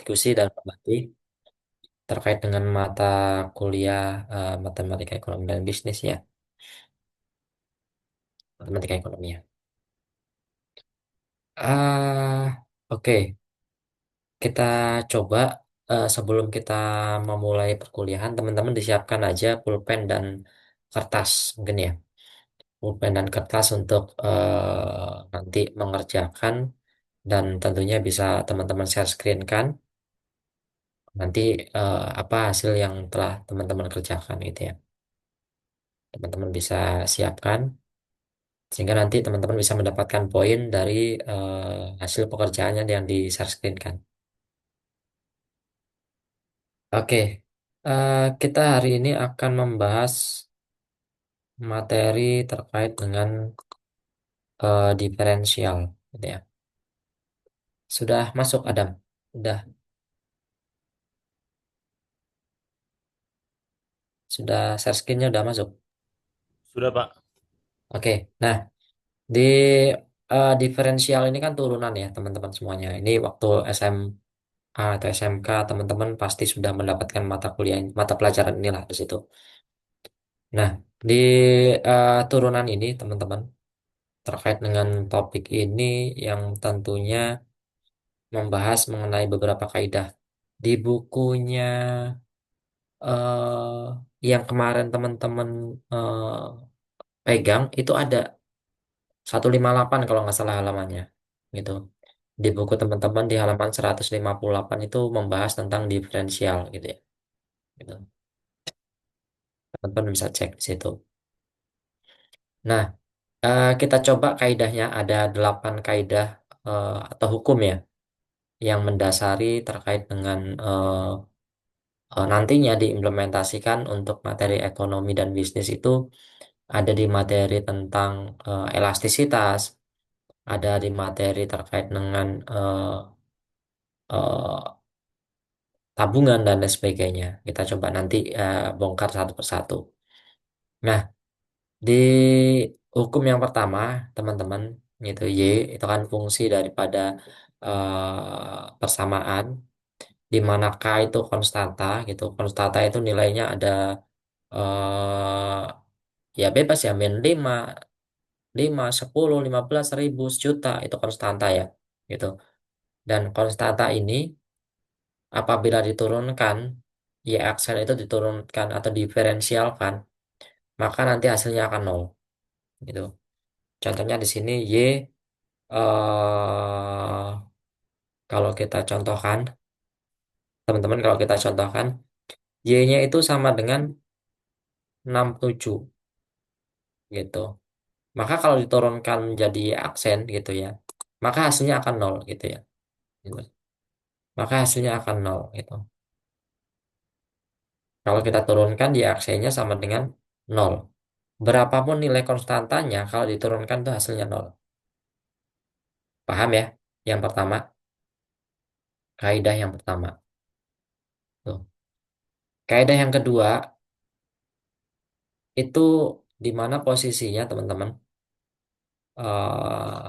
diskusi dan berbagi terkait dengan mata kuliah matematika ekonomi dan bisnis ya, matematika ekonomi ya. Oke, kita coba sebelum kita memulai perkuliahan, teman-teman disiapkan aja pulpen dan kertas mungkin ya, pulpen dan kertas untuk nanti mengerjakan dan tentunya bisa teman-teman share screen kan nanti apa hasil yang telah teman-teman kerjakan gitu ya. Teman-teman bisa siapkan sehingga nanti teman-teman bisa mendapatkan poin dari hasil pekerjaannya yang di share screen kan. Oke, kita hari ini akan membahas materi terkait dengan diferensial, gitu ya. Sudah masuk Adam? Sudah, sudah share screen-nya udah masuk. Sudah, Pak. Oke, nah di diferensial ini kan turunan ya teman-teman semuanya. Ini waktu SMA atau SMK teman-teman pasti sudah mendapatkan mata kuliah, mata pelajaran inilah di situ. Nah, di turunan ini teman-teman terkait dengan topik ini yang tentunya membahas mengenai beberapa kaidah di bukunya yang kemarin teman-teman eh, pegang itu ada 158 kalau nggak salah halamannya gitu. Di buku teman-teman di halaman 158 itu membahas tentang diferensial gitu ya. Gitu. Teman-teman bisa cek di situ. Nah, kita coba kaidahnya ada 8 kaidah atau hukum ya yang mendasari terkait dengan nantinya diimplementasikan untuk materi ekonomi dan bisnis itu ada di materi tentang elastisitas, ada di materi terkait dengan eh, tabungan dan lain sebagainya. Kita coba nanti bongkar satu persatu. Nah, di hukum yang pertama, teman-teman, itu Y, itu kan fungsi daripada persamaan, di mana K itu konstanta, gitu. Konstanta itu nilainya ada ya bebas ya, min 5, 5, 10, 15, 1000, sejuta, itu konstanta ya, gitu. Dan konstanta ini apabila diturunkan, Y aksen itu diturunkan atau diferensialkan, maka nanti hasilnya akan nol, gitu. Contohnya di sini Y kalau kita contohkan, teman-teman kalau kita contohkan, Y-nya itu sama dengan 67 gitu. Maka kalau diturunkan menjadi aksen gitu ya, maka hasilnya akan nol gitu ya. Gitu. Maka hasilnya akan nol gitu. Kalau kita turunkan di aksennya sama dengan nol. Berapapun nilai konstantanya, kalau diturunkan itu hasilnya nol. Paham ya? Yang pertama, kaidah yang pertama. Tuh. Kaidah yang kedua, itu di mana posisinya teman-teman? Eh,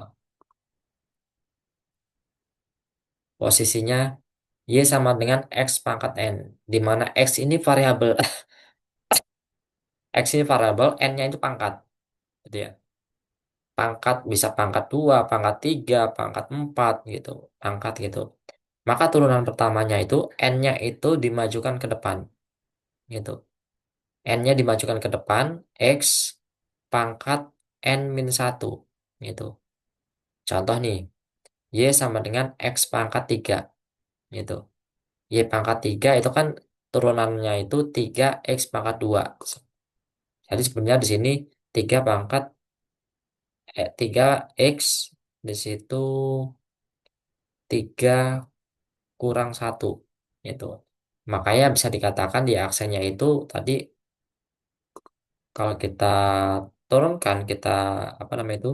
Posisinya Y sama dengan X pangkat N. Di mana X ini variabel. X ini variabel, N-nya itu pangkat. Gitu ya. Pangkat bisa pangkat 2, pangkat 3, pangkat 4 gitu. Pangkat gitu. Maka turunan pertamanya itu N-nya itu dimajukan ke depan. Gitu. N-nya dimajukan ke depan, X pangkat N-1. Gitu. Contoh nih, Y sama dengan X pangkat 3. Gitu. Y pangkat 3 itu kan turunannya itu 3X pangkat 2. Jadi sebenarnya di sini 3 pangkat 3X di situ 3 kurang 1 itu. Makanya bisa dikatakan di aksennya itu tadi kalau kita turunkan kita apa namanya itu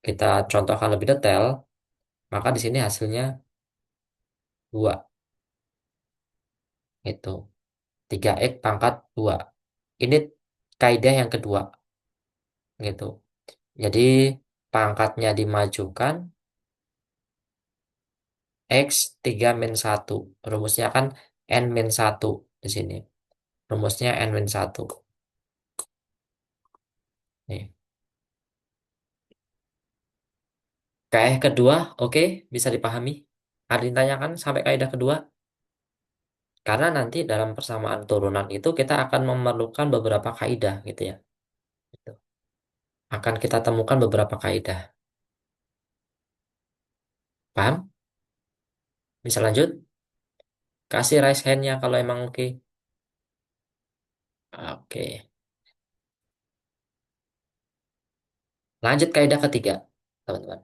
kita contohkan lebih detail, maka di sini hasilnya 2 itu 3X pangkat 2. Ini kaidah yang kedua gitu. Jadi pangkatnya dimajukan, X 3 min satu. Rumusnya kan N min satu di sini. Rumusnya N min satu. Nih. Kaidah kedua, oke, bisa dipahami. Ada yang ditanyakan sampai kaidah kedua. Karena nanti dalam persamaan turunan itu kita akan memerlukan beberapa kaidah gitu ya. Gitu. Akan kita temukan beberapa kaidah. Paham? Bisa lanjut? Kasih raise hand-nya kalau emang oke. Oke. Lanjut kaidah ketiga, teman-teman.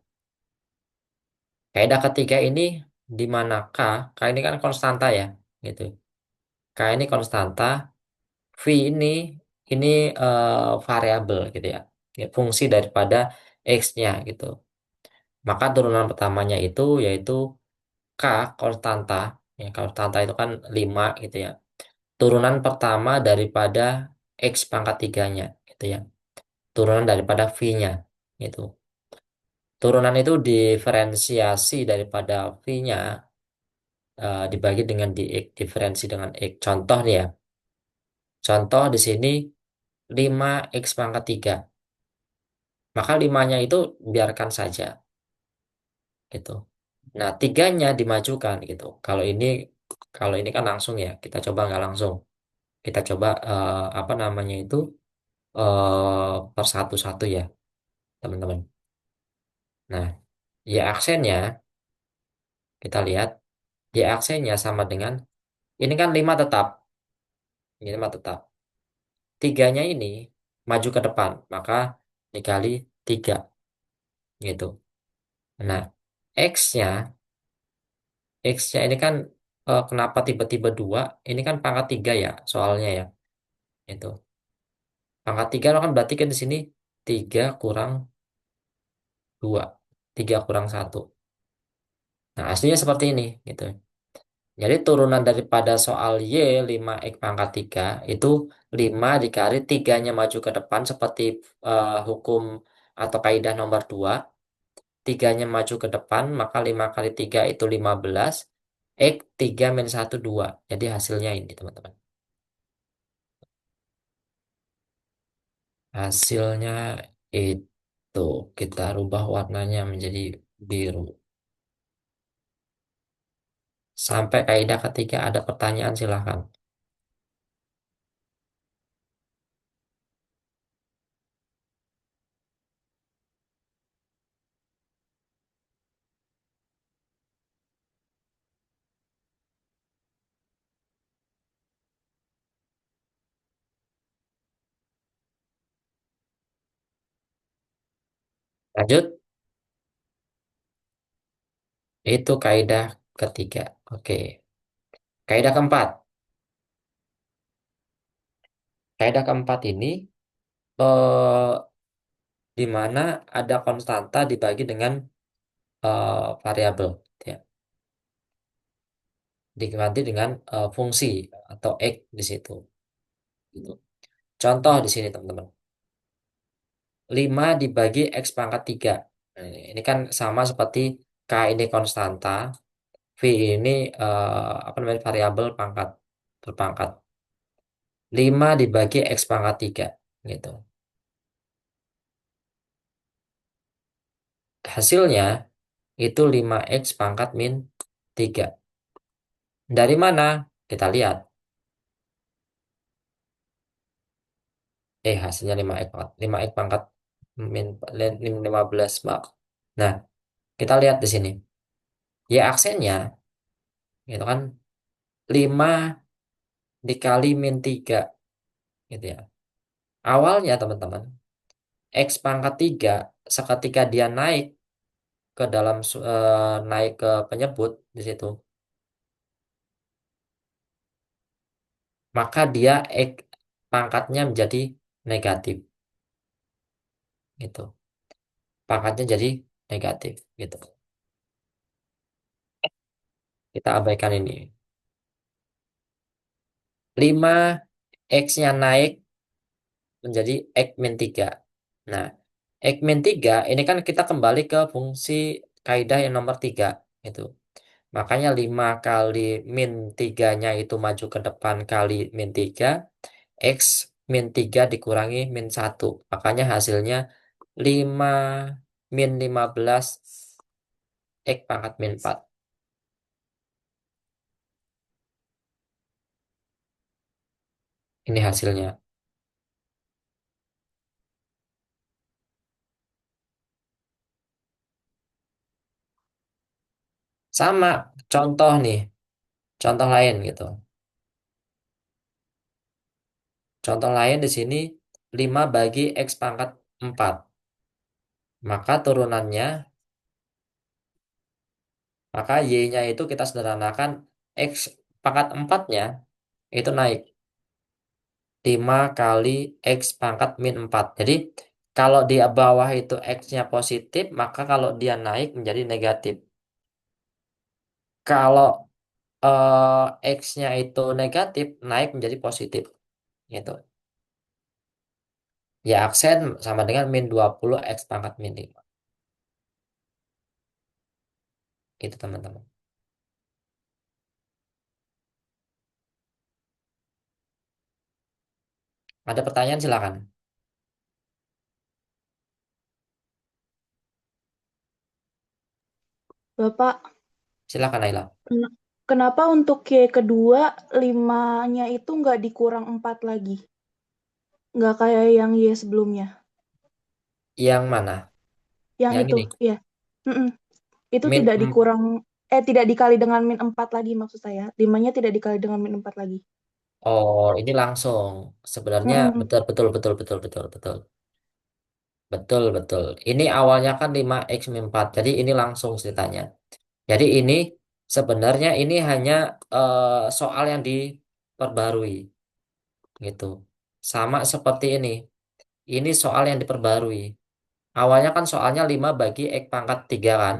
Kaidah ketiga ini di manakah K ini kan konstanta ya, gitu. K ini konstanta, V ini variabel gitu ya. Ya, fungsi daripada X-nya gitu. Maka turunan pertamanya itu yaitu K konstanta, ya konstanta itu kan 5 gitu ya. Turunan pertama daripada X pangkat tiganya gitu ya. Turunan daripada V-nya gitu. Turunan itu diferensiasi daripada V-nya dibagi dengan di X, diferensi dengan X. Contoh nih ya. Contoh di sini 5 X pangkat 3. Maka limanya itu biarkan saja gitu. Nah, tiganya dimajukan gitu. Kalau ini kan langsung ya. Kita coba nggak langsung. Kita coba apa namanya itu per satu-satu ya, teman-teman. Nah, ya aksennya kita lihat ya aksennya sama dengan ini kan 5 tetap. Ini 5 tetap. Tiganya ini maju ke depan, maka dikali 3 gitu. Nah, X-nya, X-nya ini kan kenapa tiba-tiba 2? Ini kan pangkat 3 ya soalnya ya. Itu. Pangkat 3 kan berarti kan di sini 3 kurang 2, 3 kurang satu. Nah, aslinya seperti ini gitu. Jadi turunan daripada soal Y 5X pangkat 3 itu 5 dikali 3-nya maju ke depan seperti hukum atau kaidah nomor 2. 3-nya maju ke depan, maka 5 kali 3 itu 15. X 3 min satu 2. Jadi hasilnya ini teman-teman. Hasilnya itu kita rubah warnanya menjadi biru. Sampai kaidah ketiga ada pertanyaan silahkan. Lanjut, itu kaidah ketiga. Oke. Kaidah keempat. Kaidah keempat ini eh, di mana ada konstanta dibagi dengan variabel, ya. Diganti dengan fungsi atau X di situ. Gitu. Contoh di sini teman-teman. 5 dibagi X pangkat 3. Nah, ini kan sama seperti K ini konstanta, V ini apa namanya variabel pangkat berpangkat. 5 dibagi X pangkat 3 gitu. Hasilnya itu 5X pangkat min 3. Dari mana? Kita lihat. Hasilnya 5X pangkat. 5X pangkat min 15, maaf. Nah, kita lihat di sini. Y aksennya gitu kan 5 dikali min 3 gitu ya. Awalnya teman-teman, X pangkat 3 seketika dia naik ke dalam naik ke penyebut di situ, maka dia X pangkatnya menjadi negatif gitu. Pangkatnya jadi negatif gitu. Kita abaikan ini. 5 X-nya naik menjadi X min 3. Nah, X min 3 ini kan kita kembali ke fungsi kaidah yang nomor 3 gitu. Makanya 5 kali min 3-nya itu maju ke depan kali min 3, X min 3 dikurangi min 1. Makanya hasilnya 5 min 15 X pangkat min 4. Ini hasilnya. Sama, contoh nih, contoh lain gitu. Contoh lain di sini 5 bagi X pangkat 4. Maka turunannya, maka Y-nya itu kita sederhanakan X pangkat 4-nya itu naik 5 kali X pangkat min 4. Jadi kalau di bawah itu X-nya positif, maka kalau dia naik menjadi negatif. Kalau X-nya itu negatif, naik menjadi positif. Gitu. Ya aksen sama dengan min 20 X pangkat min 5. Itu teman-teman. Ada pertanyaan silakan. Bapak, Silakan Naila. kenapa untuk Y kedua, limanya itu nggak dikurang 4 lagi? Nggak kayak yang Y sebelumnya. Yang mana? Yang Yang itu, ini. ya. Mm-mm. Itu Min tidak 4. dikurang, tidak dikali dengan min 4 lagi maksud saya. Limanya tidak dikali dengan min 4 lagi. Oh, ini langsung. Sebenarnya Mm-mm. betul betul betul betul betul betul. Betul betul. Ini awalnya kan 5 X min 4. Jadi ini langsung ceritanya. Jadi ini sebenarnya ini hanya soal yang diperbarui gitu. Sama seperti ini. Ini soal yang diperbarui. Awalnya kan soalnya 5 bagi X pangkat 3 kan.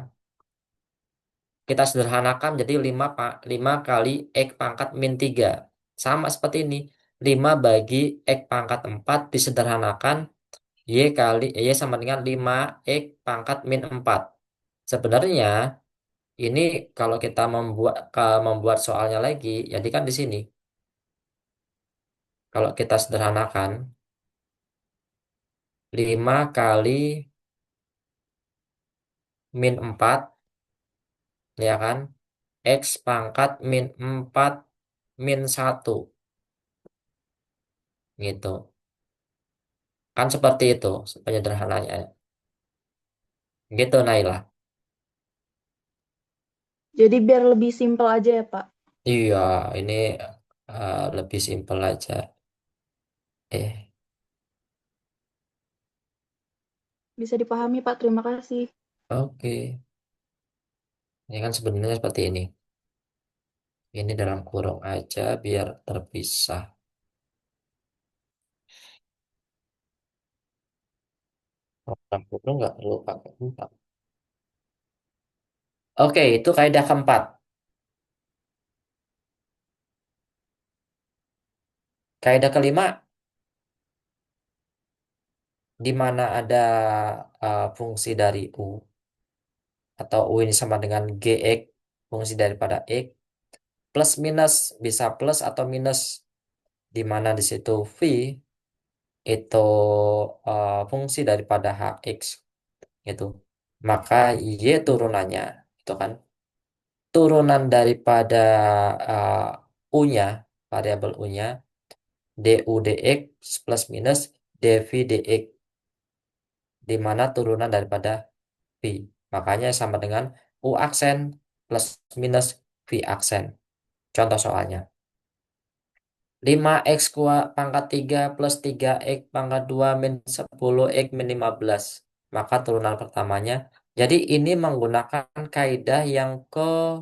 Kita sederhanakan jadi 5 kali X pangkat min 3. Sama seperti ini. 5 bagi X pangkat 4 disederhanakan Y sama dengan 5 X pangkat min 4. Sebenarnya ini kalau kita membuat soalnya lagi, jadi kan di sini. Kalau kita sederhanakan 5 kali min 4 ya kan? X pangkat min 4 min 1 gitu. Kan seperti itu penyederhananya. Gitu Naila. Jadi biar lebih simpel aja ya, Pak. Iya, ini lebih simpel aja. Eh, Bisa dipahami, Pak. Terima kasih. oke. Ini kan sebenarnya seperti ini. Ini dalam kurung aja biar terpisah. Oh, dalam kurung nggak perlu pakai empat. Oke, itu kaidah keempat. Kaidah kelima, di mana ada fungsi dari U atau U ini sama dengan GX, fungsi daripada X, plus minus bisa plus atau minus, di mana di situ V itu fungsi daripada HX gitu. Maka Y turunannya itu kan turunan daripada U-nya, variabel U-nya du dx plus minus dv dx, di mana turunan daripada V. Makanya sama dengan U aksen plus minus V aksen. Contoh soalnya. 5x pangkat 3 plus 3x pangkat 2 min 10x min 15. Maka turunan pertamanya. Jadi ini menggunakan kaidah yang ke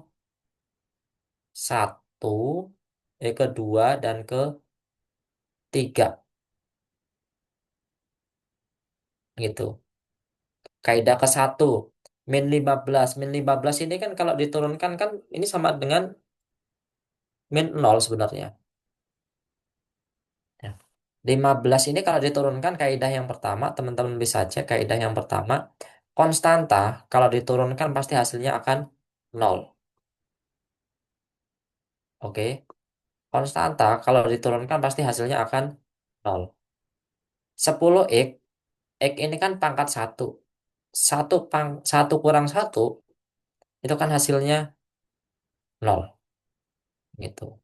satu, kedua, dan ketiga. Gitu. Kaidah ke satu. Min 15. Min 15 ini kan kalau diturunkan kan ini sama dengan min nol sebenarnya. Ya. 15 ini kalau diturunkan kaidah yang pertama, teman-teman bisa cek kaidah yang pertama. Konstanta kalau diturunkan pasti hasilnya akan nol. Oke. Konstanta kalau diturunkan pasti hasilnya akan nol. 10x, x ini kan pangkat satu. Satu kurang satu itu kan hasilnya nol gitu.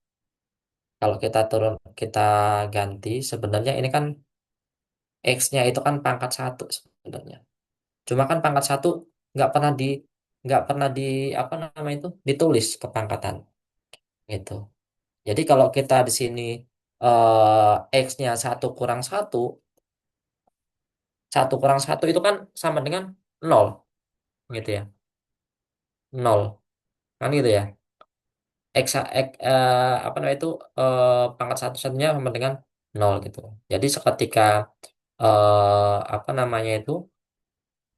Kalau kita turun, kita ganti, sebenarnya ini kan x-nya itu kan pangkat satu sebenarnya. Cuma kan pangkat satu nggak pernah di nggak pernah di apa nama itu ditulis kepangkatan gitu. Jadi kalau kita di sini x-nya satu kurang satu, satu kurang satu itu kan sama dengan nol gitu ya, nol kan gitu ya. Apa namanya itu pangkat satu satunya sama dengan nol gitu. Jadi seketika apa namanya itu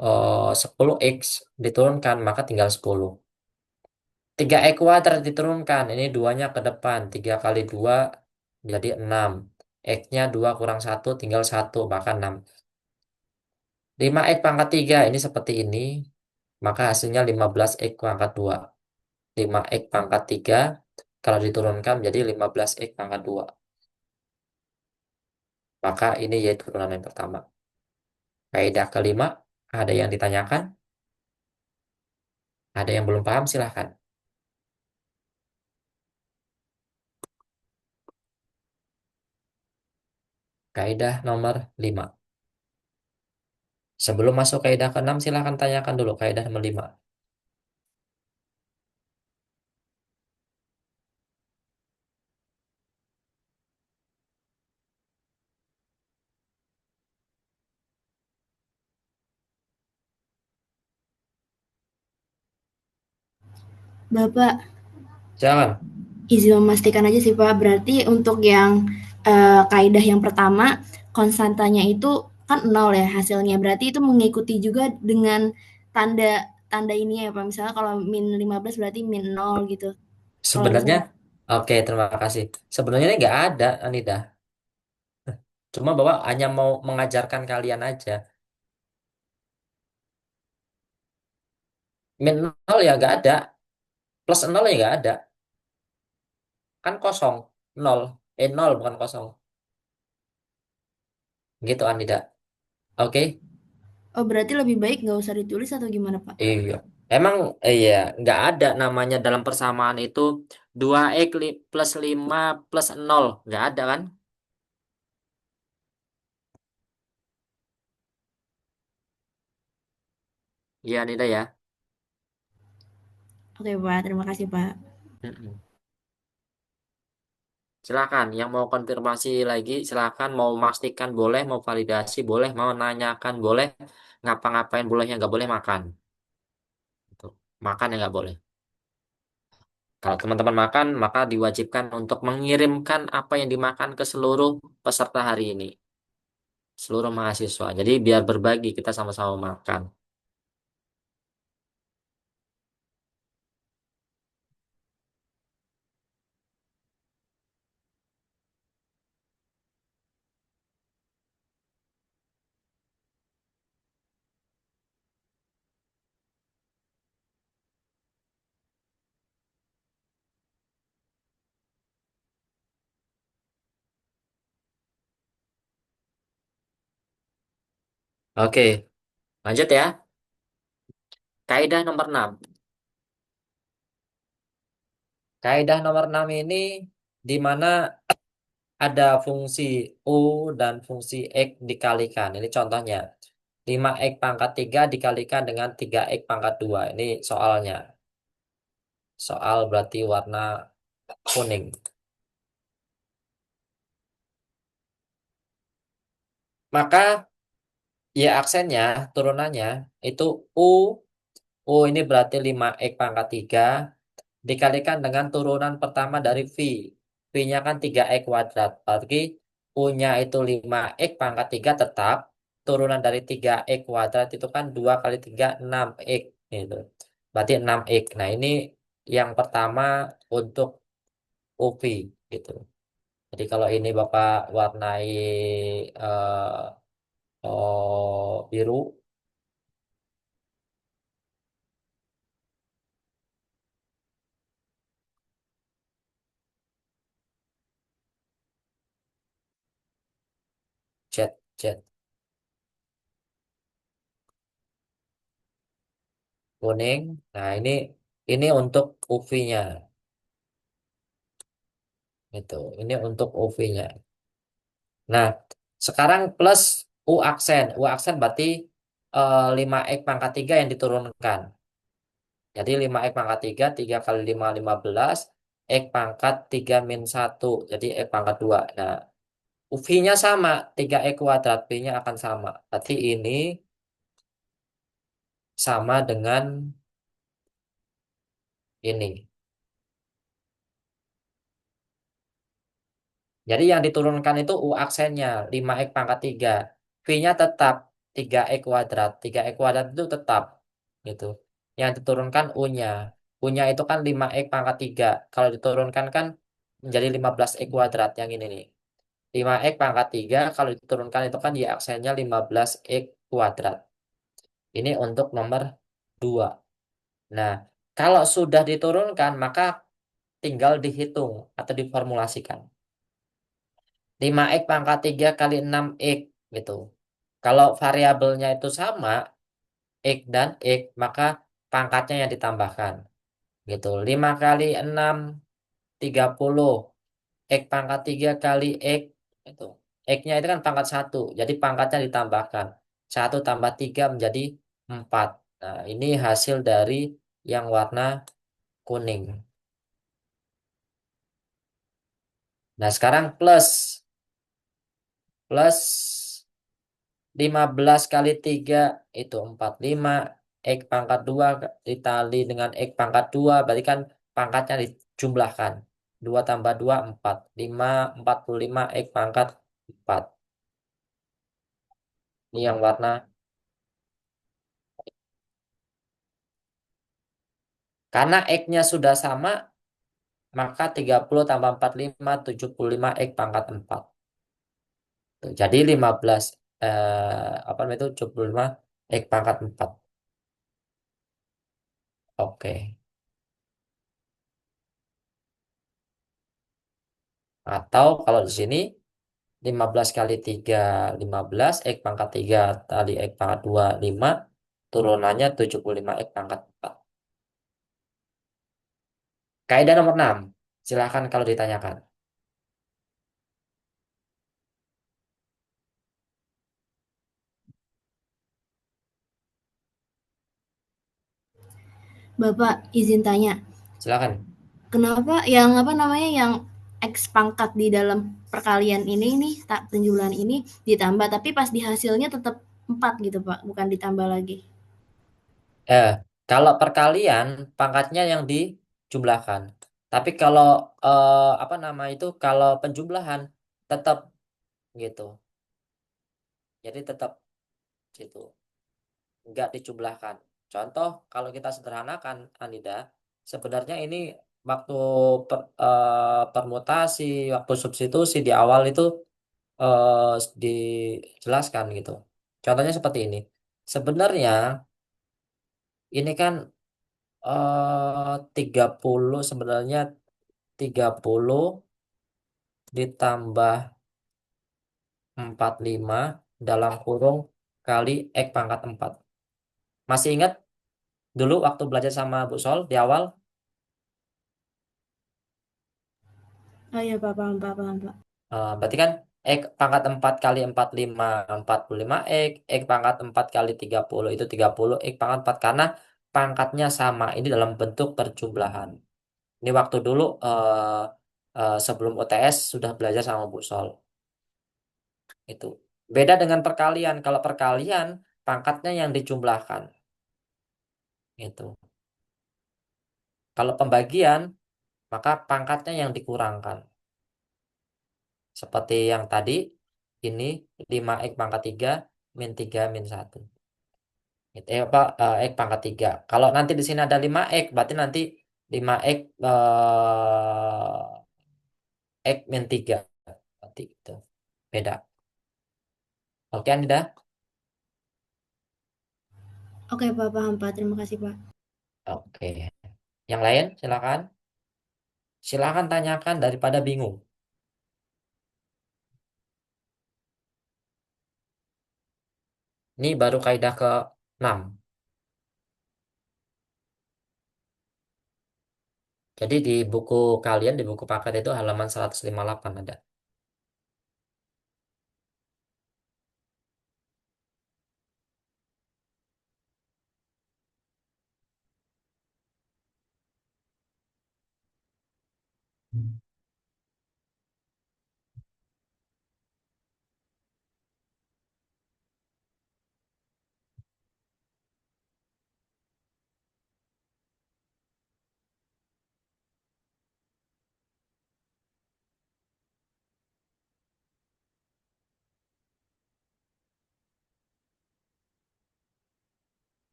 10x diturunkan maka tinggal 10. 3x kuadrat diturunkan, ini duanya ke depan, 3 kali 2 jadi 6. X-nya 2 kurang satu tinggal satu maka 6. 5x pangkat 3 ini seperti ini, maka hasilnya 15x pangkat 2. 5x pangkat 3 kalau diturunkan jadi 15x pangkat 2. Maka ini yaitu turunan yang pertama. Kaidah kelima, ada yang ditanyakan? Ada yang belum paham silahkan. Kaidah nomor 5. Sebelum masuk kaidah ke-6, silahkan tanyakan dulu kaidah nomor 5. Bapak, Silakan. izin memastikan aja sih Pak, berarti untuk yang kaidah yang pertama, konstantanya itu kan nol ya hasilnya, berarti itu mengikuti juga dengan tanda tanda ini ya Pak, misalnya kalau min 15 berarti min nol gitu. Kalau Sebenarnya, misalnya, oke, terima kasih. Sebenarnya ini nggak ada, Anida. Cuma Bapak hanya mau mengajarkan kalian aja. Min nol ya nggak ada. Plus nol ya nggak ada. Kan kosong. Nol. Nol bukan kosong. Gitu, Anida. Oke? oh berarti lebih baik nggak usah ditulis atau gimana Pak? Iya. Emang iya, nggak ada namanya dalam persamaan itu 2x plus 5 plus nol. Nggak ada kan? Iya, Anida ya. Oke Pak, terima kasih Pak. Mm-mm. Silakan, yang mau konfirmasi lagi, silakan. Mau memastikan boleh, mau validasi boleh, mau nanyakan boleh, ngapa-ngapain boleh, yang nggak boleh makan. Gitu. Makan yang nggak boleh. Kalau teman-teman makan, maka diwajibkan untuk mengirimkan apa yang dimakan ke seluruh peserta hari ini, seluruh mahasiswa. Jadi biar berbagi, kita sama-sama makan. Oke, lanjut ya. Kaidah nomor 6. Kaidah nomor 6 ini di mana ada fungsi U dan fungsi X dikalikan. Ini contohnya. 5x pangkat 3 dikalikan dengan 3x pangkat 2. Ini soalnya. Soal berarti warna kuning. Maka ya aksennya, turunannya itu U. U ini berarti 5x pangkat 3 dikalikan dengan turunan pertama dari V. V-nya kan 3x kuadrat. Berarti U-nya itu 5x pangkat 3 tetap. Turunan dari 3x kuadrat itu kan 2 kali 3 6x. Gitu. Berarti 6x. Nah ini yang pertama untuk UV. Gitu. Jadi kalau ini Bapak warnai biru. Z. Kuning. Nah, ini untuk UV-nya. Itu. Ini untuk UV-nya. Nah, sekarang plus U aksen. U aksen berarti 5x pangkat 3 yang diturunkan. Jadi 5x pangkat 3 3 kali 5, 15. X pangkat 3 min 1. Jadi X pangkat 2. Nah, V-nya sama. 3x kuadrat. V-nya akan sama. Berarti ini sama dengan ini. Jadi yang diturunkan itu U aksennya 5x pangkat 3. V-nya tetap 3x kuadrat. 3x kuadrat itu tetap gitu. Yang diturunkan U-nya. U-nya itu kan 5x pangkat 3. Kalau diturunkan kan menjadi 15x kuadrat yang ini nih. 5x pangkat 3 kalau diturunkan itu kan Y aksennya 15x kuadrat. Ini untuk nomor 2. Nah, kalau sudah diturunkan maka tinggal dihitung atau diformulasikan. 5x pangkat 3 kali 6x gitu. Kalau variabelnya itu sama, x dan x, maka pangkatnya yang ditambahkan gitu. 5 kali 6, 30. X pangkat 3 kali x itu. X-nya itu kan pangkat 1, jadi pangkatnya ditambahkan. 1 tambah 3 menjadi 4. Nah, ini hasil dari yang warna kuning. Nah, sekarang plus 15 kali 3 itu 45. X pangkat 2 ditali dengan X pangkat 2 berarti kan pangkatnya dijumlahkan. 2 tambah 2 4. 5, 45 X pangkat 4. Ini yang warna. Karena X-nya sudah sama, maka 30 tambah 45, 75 X pangkat 4. Tuh, jadi 15, apa namanya itu, 75 X pangkat 4. Oke. Atau kalau di sini 15 kali 3, 15. X pangkat 3 tadi X pangkat 2, 5. Turunannya 75 X pangkat 4. Kaidah nomor 6. Silahkan kalau ditanyakan. Bapak izin tanya, Silahkan. kenapa yang apa namanya yang X pangkat di dalam perkalian ini nih tak penjumlahan ini ditambah tapi pas di hasilnya tetap 4 gitu Pak, bukan ditambah lagi. Eh, Kalau perkalian pangkatnya yang dijumlahkan. Tapi kalau apa nama itu, kalau penjumlahan tetap gitu. Jadi tetap gitu, nggak dijumlahkan. Contoh kalau kita sederhanakan, Anida, sebenarnya ini waktu permutasi, waktu substitusi di awal itu dijelaskan gitu. Contohnya seperti ini. Sebenarnya ini kan 30 sebenarnya 30 ditambah 45 dalam kurung kali X pangkat 4. Masih ingat dulu waktu belajar sama Bu Sol di awal? Oh iya Pak, paham Pak, paham Pak. Berarti kan X pangkat 4 kali 45, 45 X. X pangkat 4 kali 30 itu 30 X pangkat 4. Karena pangkatnya sama. Ini dalam bentuk perjumlahan. Ini waktu dulu sebelum UTS sudah belajar sama Bu Sol. Itu. Beda dengan perkalian. Kalau perkalian, pangkatnya yang dijumlahkan. Itu. Kalau pembagian, maka pangkatnya yang dikurangkan. Seperti yang tadi, ini 5x pangkat 3 min 3 min 1. Apa, X pangkat 3. Kalau nanti di sini ada 5x, berarti nanti 5x X min 3. Berarti itu. Beda. Oke, Anida? Oke Pak, paham Pak. Terima kasih Pak. Oke. Yang lain, silakan. Silakan tanyakan daripada bingung. Ini baru kaidah ke 6. Jadi di buku kalian, di buku paket itu halaman 158 ada.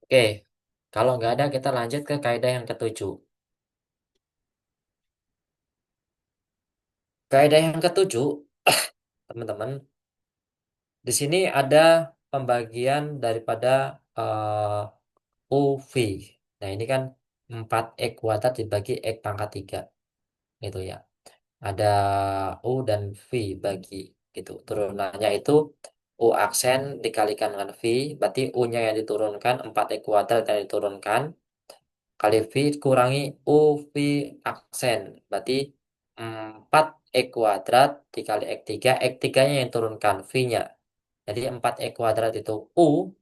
Oke, kalau nggak ada kita lanjut ke kaidah yang ketujuh. Kaidah yang ketujuh, teman-teman, di sini ada pembagian daripada UV. Nah, ini kan 4x kuadrat dibagi x pangkat 3 gitu ya. Ada U dan V bagi gitu. Turunannya itu U aksen dikalikan dengan V, berarti U-nya yang diturunkan 4x kuadrat yang diturunkan kali V kurangi UV aksen. Berarti 4x kuadrat dikali x3, x3-nya yang turunkan V-nya. Jadi 4x kuadrat itu U,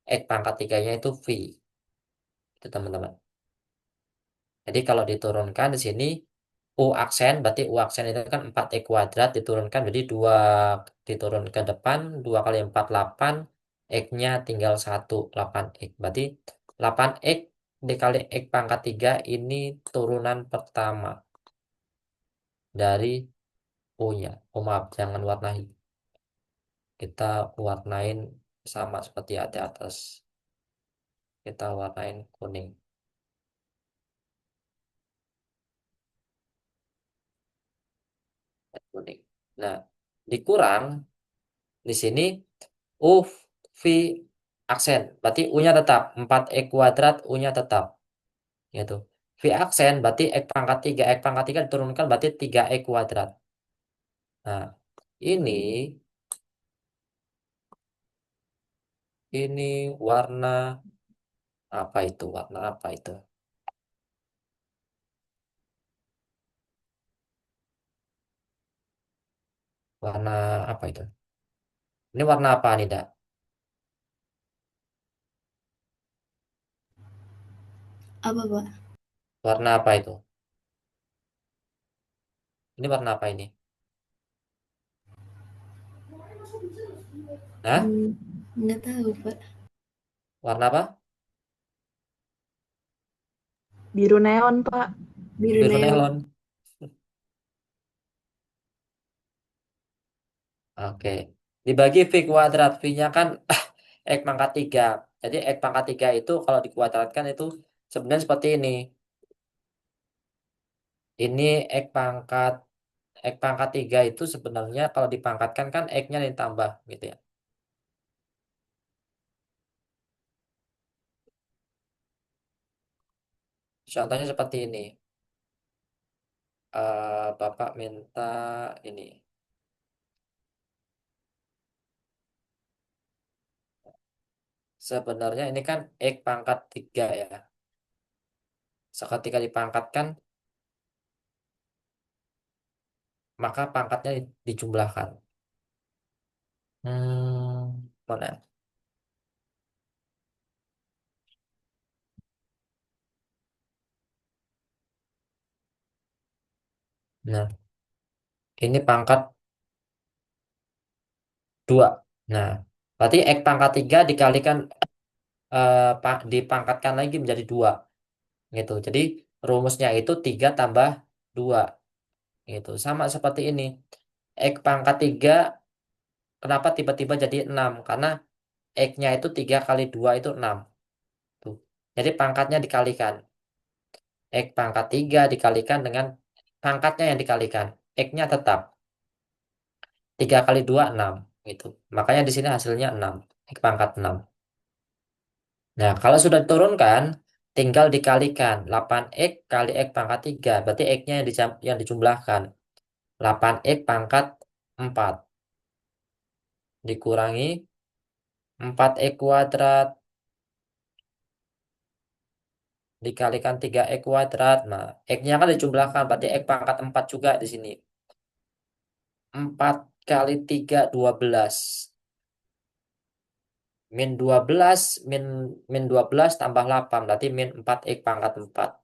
x pangkat 3-nya itu V. Itu teman-teman. Jadi kalau diturunkan di sini U aksen, berarti U aksen itu kan 4x kuadrat diturunkan, jadi 2 diturun ke depan, 2 kali 4 8, X-nya tinggal 1, 8x. Berarti 8x dikali X pangkat 3 ini turunan pertama dari U-nya. Oh maaf, jangan warnai. Kita warnain sama seperti yang di atas. Kita warnain kuning. Kuning. Nah, dikurang di sini U V aksen. Berarti U-nya tetap 4x kuadrat, U-nya tetap gitu. V aksen berarti X pangkat 3, X pangkat 3 diturunkan berarti 3x kuadrat. Nah, ini ini warna apa itu? Warna apa itu? Warna apa itu? Ini warna apa nih, Dak? Apa, Pak? Warna apa itu? Ini warna apa ini? Hah? Hmm, nggak tahu, Pak. Warna apa? Biru neon, Pak. Biru Biru neon. neon. Oke. Dibagi V kuadrat. V-nya kan X pangkat 3. Jadi X pangkat 3 itu kalau dikuadratkan itu sebenarnya seperti ini. Ini X pangkat 3 itu sebenarnya kalau dipangkatkan kan X-nya ditambah gitu ya. Contohnya seperti ini. Bapak minta ini. sebenarnya ini kan X pangkat 3 ya. Seketika dipangkatkan, maka pangkatnya dijumlahkan. Mana? Nah, ini pangkat 2. Nah, berarti X pangkat 3 dikalikan dipangkatkan lagi menjadi 2 gitu. Jadi rumusnya itu 3 tambah 2 gitu. Sama seperti ini. X pangkat 3 kenapa tiba-tiba jadi 6? Karena X-nya itu 3 kali 2 itu 6. Tuh. Jadi pangkatnya dikalikan. X pangkat 3 dikalikan dengan pangkatnya yang dikalikan. X-nya tetap 3 kali 2 6 gitu. Makanya di sini hasilnya 6. X pangkat 6. Nah, kalau sudah diturunkan, tinggal dikalikan 8x kali x pangkat 3. Berarti x-nya yang dijumlahkan. 8x pangkat 4 dikurangi 4x kuadrat dikalikan 3x kuadrat. Nah, x-nya kan dijumlahkan, berarti x pangkat 4 juga di sini. 4 kali 3 12. Min 12 min min 12 tambah 8 berarti min 4x pangkat 4.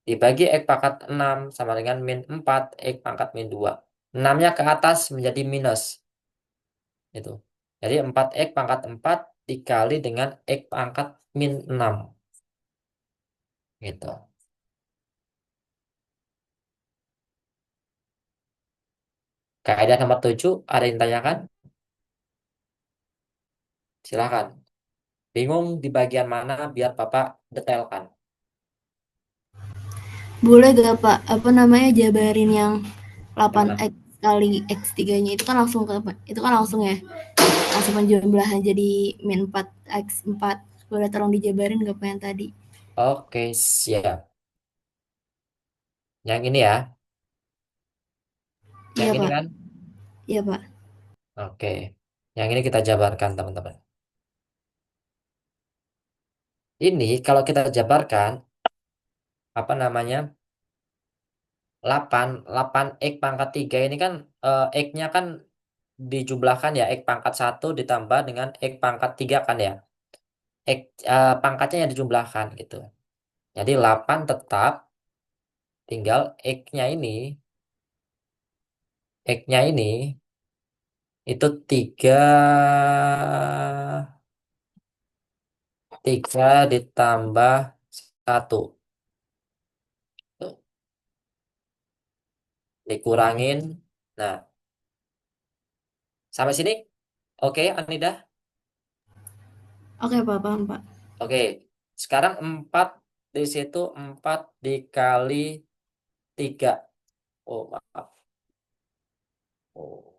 Dibagi x pangkat 6 sama dengan min 4 x pangkat min 2. 6-nya ke atas menjadi minus. Itu. Jadi 4x pangkat 4 dikali dengan x pangkat min 6. Gitu. Kaidah nomor 7, ada yang tanyakan? Silakan. Bingung di bagian mana biar Bapak detailkan. Boleh gak Pak, apa namanya, jabarin yang Yang mana? 8x kali x3-nya itu kan langsung ke, itu kan langsung ya, langsung penjumlahan jadi min 4x4. Boleh tolong dijabarin gak Pak yang tadi? Oke, siap. Yang ini ya. Yang Iya ini Pak, kan? iya Pak. Oke. Yang ini kita jabarkan, teman-teman. Ini kalau kita jabarkan, apa namanya? 8 X pangkat 3 ini kan X-nya kan dijumlahkan ya, X pangkat 1 ditambah dengan X pangkat 3 kan ya. X, pangkatnya yang dijumlahkan gitu. Jadi 8 tetap, tinggal X-nya ini itu 3 ditambah 1 dikurangin. Nah, sampai sini oke, Anida? Oke Pak, paham Pak. Oke. Sekarang 4 di situ 4 dikali 3. Oh, maaf. Oh,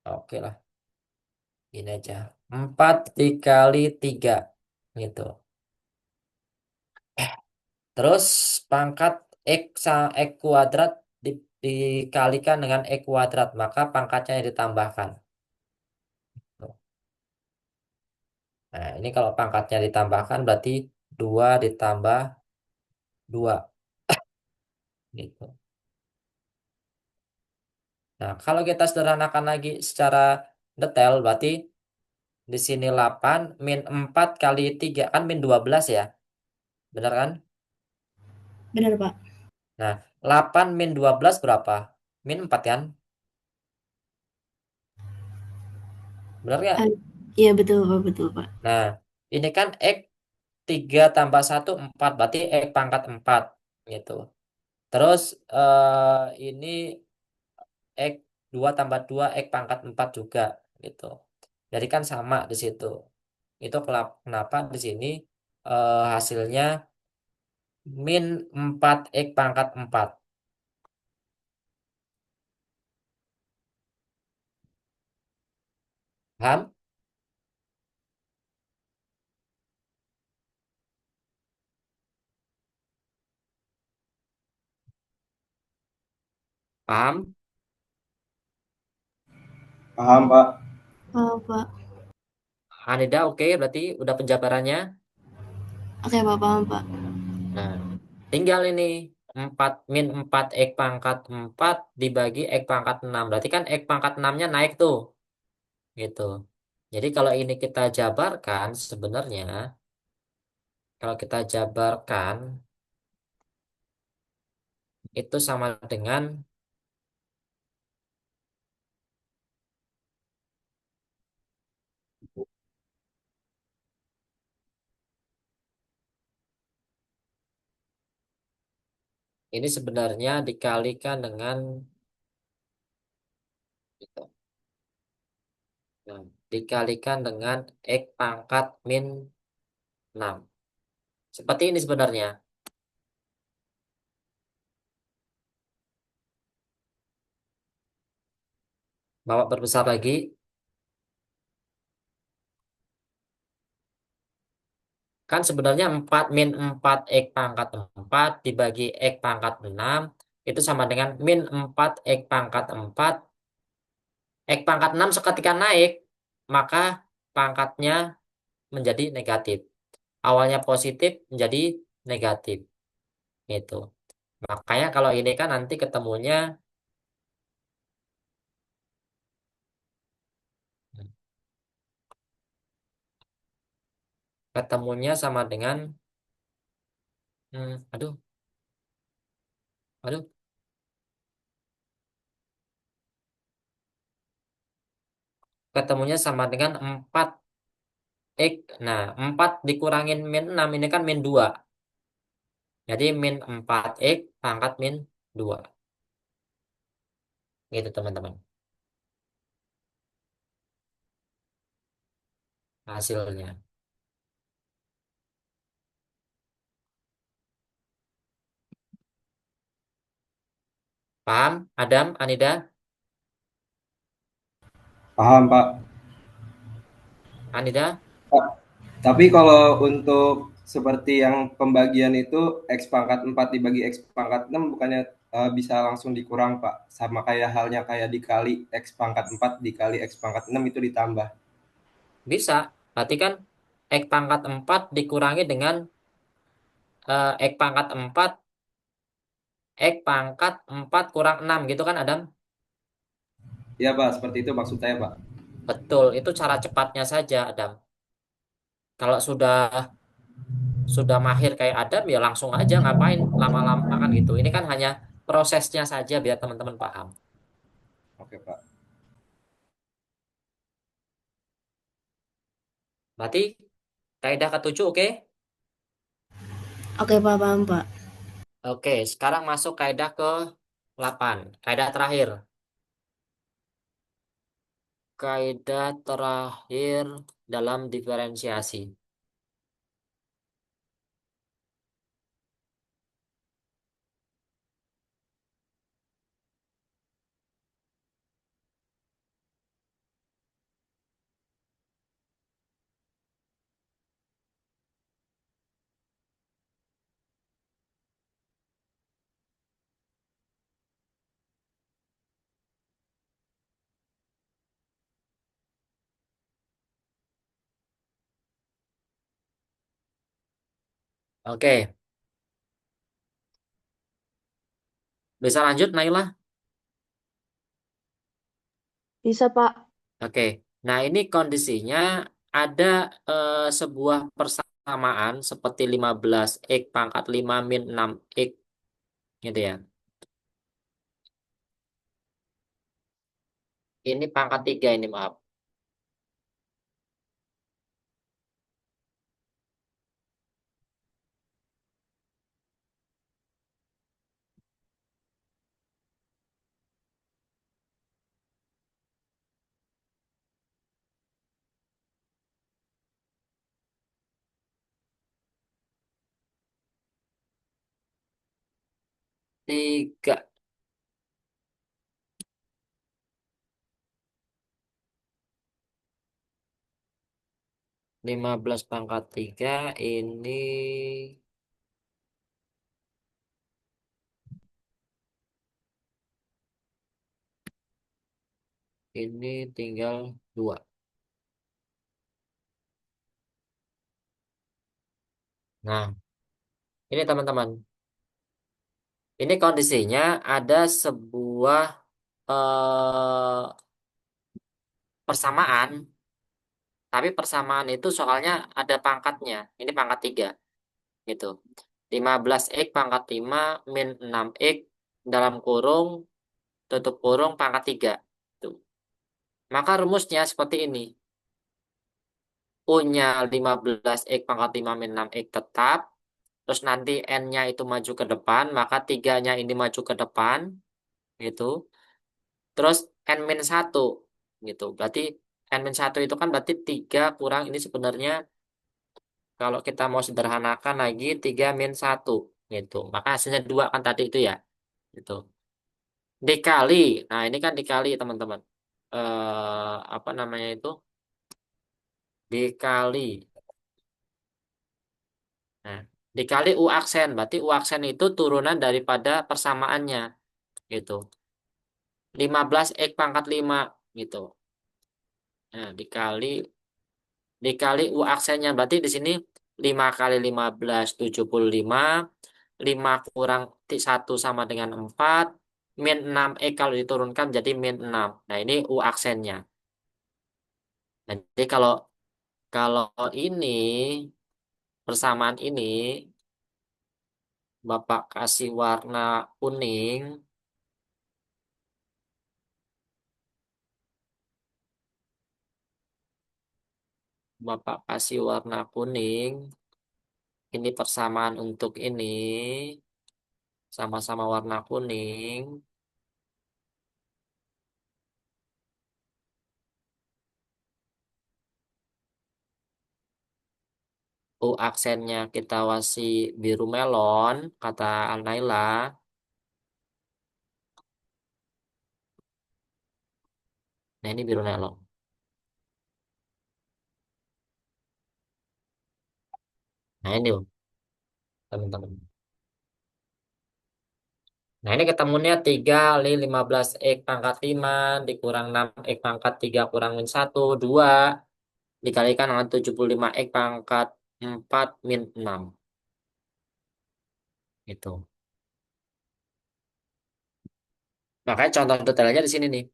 oke lah. Ini aja. 4 dikali 3 gitu. Terus pangkat X X kuadrat dikalikan dengan X kuadrat. Maka pangkatnya yang ditambahkan. Nah, ini kalau pangkatnya ditambahkan berarti 2 ditambah 2 gitu. Nah, kalau kita sederhanakan lagi secara detail berarti di sini 8 min 4 kali 3 kan min 12 ya. Benar kan? Benar Pak. Nah, 8 min 12 berapa? Min 4 kan? Benar nggak? Eh, iya betul Pak, betul Pak. Nah, ini kan X 3 tambah 1 4. Berarti X pangkat 4. Gitu. Terus ini X 2 tambah 2 X pangkat 4 juga. Gitu. Jadi kan sama di situ. Itu kenapa di sini hasilnya min 4 X pangkat 4. Paham? Paham? Paham, Pak. Oh, Pak. Hanida oke, berarti udah penjabarannya. Oke, Pak, paham, Pak. Nah, tinggal ini 4 min 4 X pangkat 4 dibagi X pangkat 6. Berarti kan X pangkat 6-nya naik tuh. Gitu. Jadi kalau ini kita jabarkan sebenarnya, kalau kita jabarkan itu sama dengan ini sebenarnya dikalikan dengan gitu. Nah, dikalikan dengan X pangkat min 6. Seperti ini sebenarnya. Bawa perbesar lagi. Kan sebenarnya 4 min 4 X pangkat 4 dibagi X pangkat 6 itu sama dengan min 4 X pangkat 4. X pangkat 6 seketika naik, maka pangkatnya menjadi negatif. Awalnya positif menjadi negatif. Itu. Makanya kalau ini kan nanti ketemunya sama dengan aduh, aduh, ketemunya sama dengan 4 X. Nah, 4 dikurangin min 6 ini kan min 2. Jadi min 4X pangkat min 2. Gitu teman-teman. Hasilnya. Paham? Adam, Anida? Paham, Pak. Anida? Pak, tapi kalau untuk seperti yang pembagian itu X pangkat 4 dibagi X pangkat 6 bukannya bisa langsung dikurang, Pak? Sama kayak halnya kayak dikali X pangkat 4 dikali X pangkat 6 itu ditambah. Bisa. Berarti kan X pangkat 4 dikurangi dengan X pangkat 4. X pangkat 4 kurang 6 gitu kan Adam? Iya, Pak, seperti itu maksud saya, Pak. Betul. Itu cara cepatnya saja Adam. Kalau sudah mahir kayak Adam ya langsung aja ngapain lama-lama kan gitu. Ini kan hanya prosesnya saja biar teman-teman paham. Oke, Pak. Berarti kaidah ketujuh oke? Oke, Pak, paham, Pak. Oke, sekarang masuk kaidah ke 8. Kaidah terakhir. Kaidah terakhir dalam diferensiasi. Oke, bisa lanjut Naila? Bisa, Pak. Oke, nah ini kondisinya ada sebuah persamaan seperti 15x pangkat 5 min 6x gitu ya. Ini pangkat 3 ini maaf. Tiga 15 pangkat 3 ini Ini tinggal 2. Nah, ini teman-teman. Ini kondisinya ada sebuah eh, persamaan. Tapi persamaan itu soalnya ada pangkatnya. Ini pangkat 3 gitu. 15x pangkat 5 min 6x dalam kurung tutup kurung pangkat 3. Tuh. Maka rumusnya seperti ini. U-nya 15x pangkat 5 min 6x tetap. Terus nanti N-nya itu maju ke depan. Maka 3-nya ini maju ke depan. Gitu. Terus N-1. Gitu. Berarti N-1 itu kan berarti 3 kurang ini sebenarnya kalau kita mau sederhanakan lagi 3 min 1 gitu. Maka hasilnya 2 kan tadi itu ya. Gitu. Dikali. Nah, ini kan dikali teman-teman. Apa namanya itu? Dikali. Nah, dikali U aksen. Berarti U aksen itu turunan daripada persamaannya gitu. 15x pangkat 5 gitu. Nah, dikali U aksennya berarti di sini 5 kali 15 75, 5 kurang 1 sama dengan 4, min 6 kalau diturunkan jadi min 6. Nah, ini U aksennya. Nah, jadi kalau kalau ini persamaan ini Bapak kasih warna kuning, Bapak kasih warna kuning, ini persamaan untuk ini sama-sama warna kuning. U aksennya kita kasih biru melon, kata Alnaila. Nah, ini biru melon. Nah, ini loh, teman-teman. Nah, ini ketemunya 3 kali 15x pangkat 5 dikurang 6x pangkat 3 kurang min 1, 2 dikalikan dengan 75x pangkat 4 min 6. Gitu. Makanya contoh detailnya di sini nih.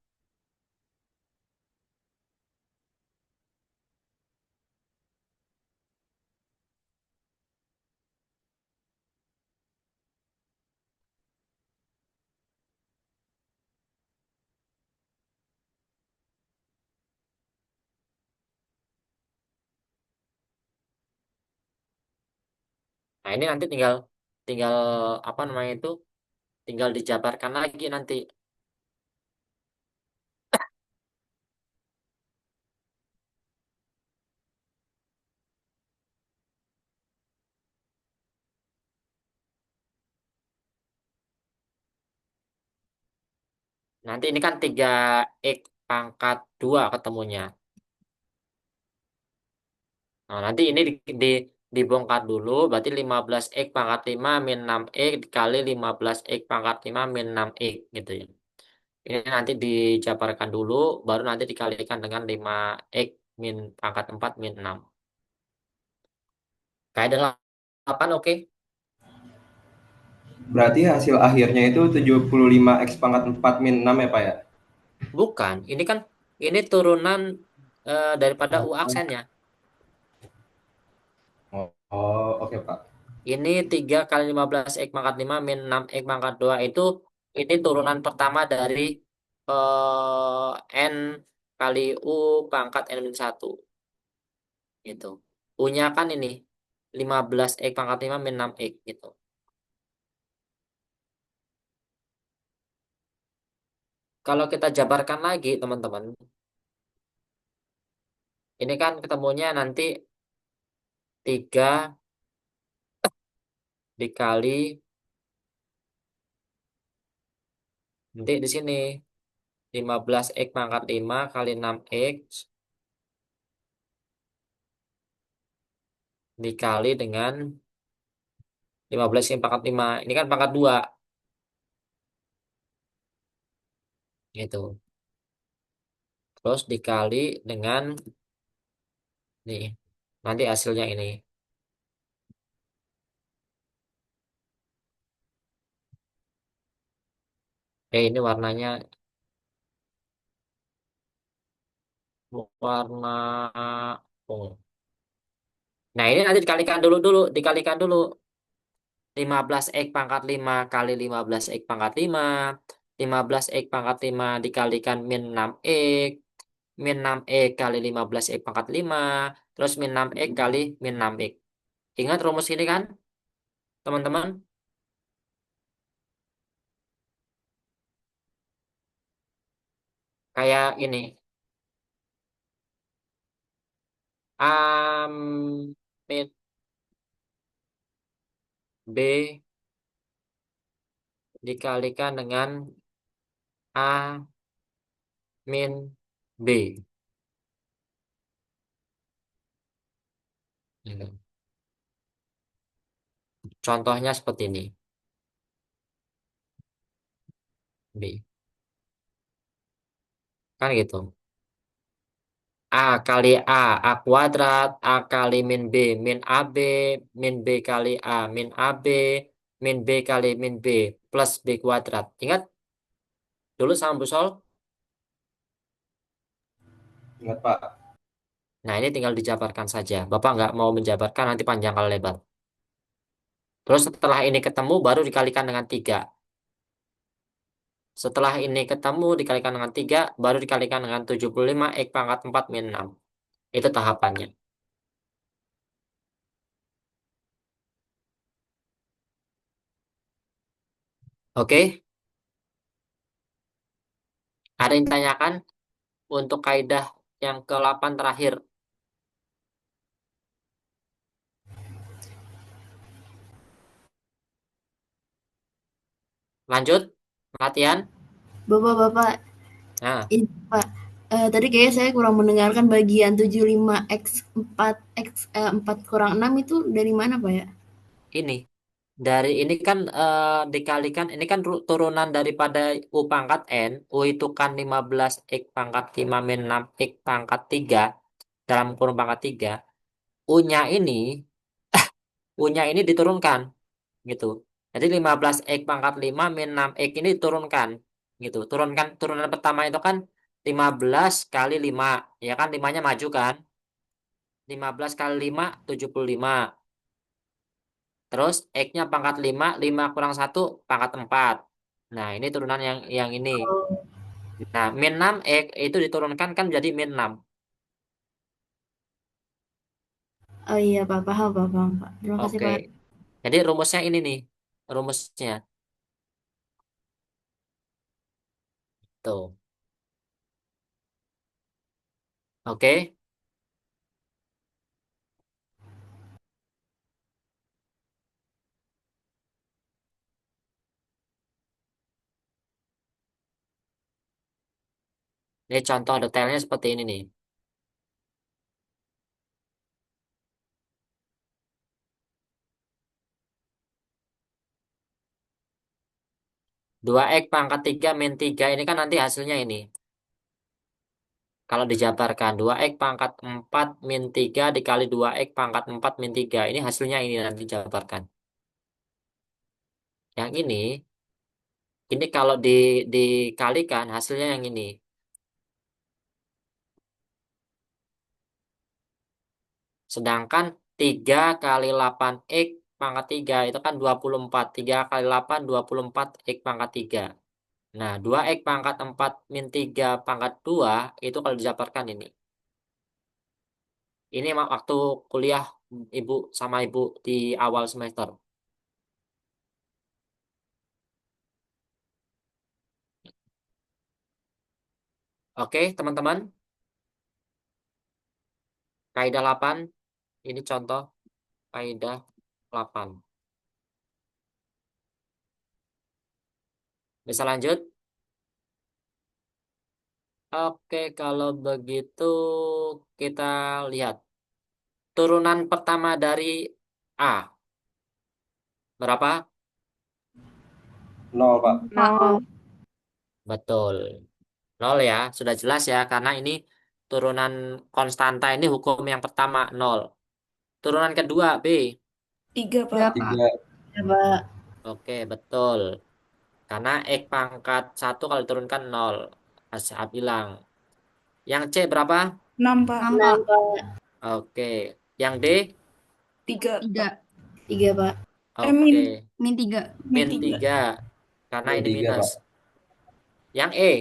Nah, ini nanti tinggal tinggal apa namanya itu? Tinggal dijabarkan lagi nanti. Nanti ini kan 3x pangkat 2 ketemunya. Nah, nanti ini di, dibongkar dulu, berarti 15x pangkat 5 min 6x dikali 15x pangkat 5 min 6x gitu ya. Ini nanti dijabarkan dulu, baru nanti dikalikan dengan 5x min pangkat 4 min 6. Kaidah 8 oke? Berarti hasil akhirnya itu 75x pangkat 4 min 6 ya Pak ya? Bukan, ini turunan daripada U aksennya. Oh, oh oke Pak. Ini 3 kali 15x pangkat 5 min 6x pangkat 2 itu ini turunan pertama dari N kali U pangkat N min 1 gitu. U-nya kan ini 15x pangkat 5 min 6x gitu. Kalau kita jabarkan lagi teman-teman, ini kan ketemunya nanti 3 dikali nanti di sini 15x pangkat 5 kali 6x dikali dengan 15 yang pangkat 5. Ini kan pangkat 2 gitu. terus dikali dengan nih. Nanti hasilnya ini. Ini warnanya warna ungu. Nah, ini nanti dikalikan dulu dulu, dikalikan dulu. 15 X pangkat 5 kali 15 X pangkat 5. 15 X pangkat 5 dikalikan min 6 X. Min 6 X kali 15 X pangkat 5. Terus min 6 X kali min 6 X. Ingat rumus ini kan, teman-teman? Kayak ini. A min B dikalikan dengan A min B. Gitu. Contohnya seperti ini. B. Kan gitu. A kali A kuadrat, A kali min B, min AB, min B kali A, min AB, min B kali min B, plus B kuadrat. Ingat dulu sama Bu Sol? Ingat Pak. Nah, ini tinggal dijabarkan saja. Bapak nggak mau menjabarkan, nanti panjang kalau lebar. Terus setelah ini ketemu, baru dikalikan dengan 3. Setelah ini ketemu, dikalikan dengan 3, baru dikalikan dengan 75 X pangkat 4 min 6. Itu tahapannya. Oke, ada yang ditanyakan untuk kaidah yang ke-8 terakhir. Lanjut, latihan. Bapak-bapak, Nah, ini Pak, tadi kayaknya saya kurang mendengarkan bagian 75 X 4 X 4 kurang 6 itu dari mana Pak ya? ini. Dari ini kan dikalikan, ini kan turunan daripada U pangkat N. U itu kan 15 X pangkat 5 min 6 X pangkat 3 dalam kurung pangkat 3. U-nya ini, U-nya ini diturunkan. Gitu. Jadi 15 X pangkat 5 min 6 X ini diturunkan. Gitu. Turunkan, turunan pertama itu kan 15 kali 5. Ya kan, 5-nya maju kan. 15 kali 5, 75. Terus X-nya pangkat 5, 5 kurang 1 pangkat 4. Nah, ini turunan yang ini. Oh, Nah, min 6 X itu diturunkan kan jadi min 6. oh iya Pak, paham Pak, paham Pak. Terima kasih Oke. Pak. Jadi rumusnya ini nih. Rumusnya. Tuh. Oke. Ini contoh detailnya seperti ini nih. 2X pangkat 3 min 3 ini kan nanti hasilnya ini. Kalau dijabarkan 2X pangkat 4 min 3 dikali 2X pangkat 4 min 3. Ini hasilnya ini nanti dijabarkan. Yang ini kalau dikalikan hasilnya yang ini. Sedangkan 3 kali 8X pangkat 3 itu kan 24. 3 kali 8, 24 X pangkat 3. Nah, 2X pangkat 4 min 3 pangkat 2 itu kalau dijabarkan ini. Ini waktu kuliah Ibu sama Ibu di awal semester. Oke, teman-teman. Kaidah 8. Ini contoh kaidah 8. Bisa lanjut? Oke, kalau begitu kita lihat. Turunan pertama dari A. Berapa? 0 Pak. Nol. Betul. Nol ya, sudah jelas ya, karena ini turunan konstanta ini hukum yang pertama, nol. Turunan kedua, B. 3, Pak. 3. 3. Ya, Pak. Oke, betul. Karena X pangkat 1 kalau diturunkan nol. Saya bilang. Yang C berapa? 6, Pak. 6, 6, Pak. Pak. Oke. Yang D? 3, 3. Pak. 3, Pak. Min. Oke. Min 3. Min Min 3. 3. Karena Min ini 3, minus. Pak. Yang E?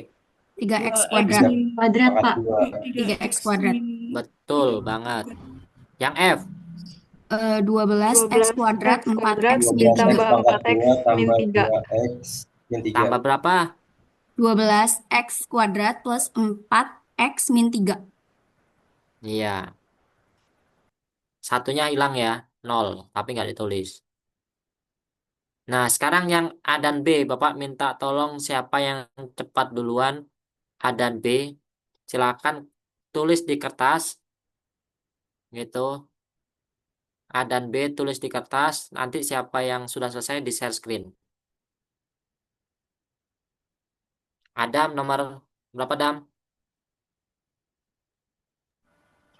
3x 2x kuadrat. 3 min. Kuadrat, pangkat Pak. 2. 3x 3x kuadrat. min. Betul 3 banget. kuadrat. Yang F? 12x kuadrat 4x min 12 X 3. pangkat 2 tambah 2X min 3. Tambah berapa? 12x kuadrat plus 4x min 3. Iya. Satunya hilang ya. Nol. Tapi nggak ditulis. Nah, sekarang yang A dan B. Bapak minta tolong siapa yang cepat duluan. A dan B. Silakan tulis di kertas. Gitu. A dan B tulis di kertas. Nanti siapa yang sudah selesai di share screen. Adam nomor berapa, Dam?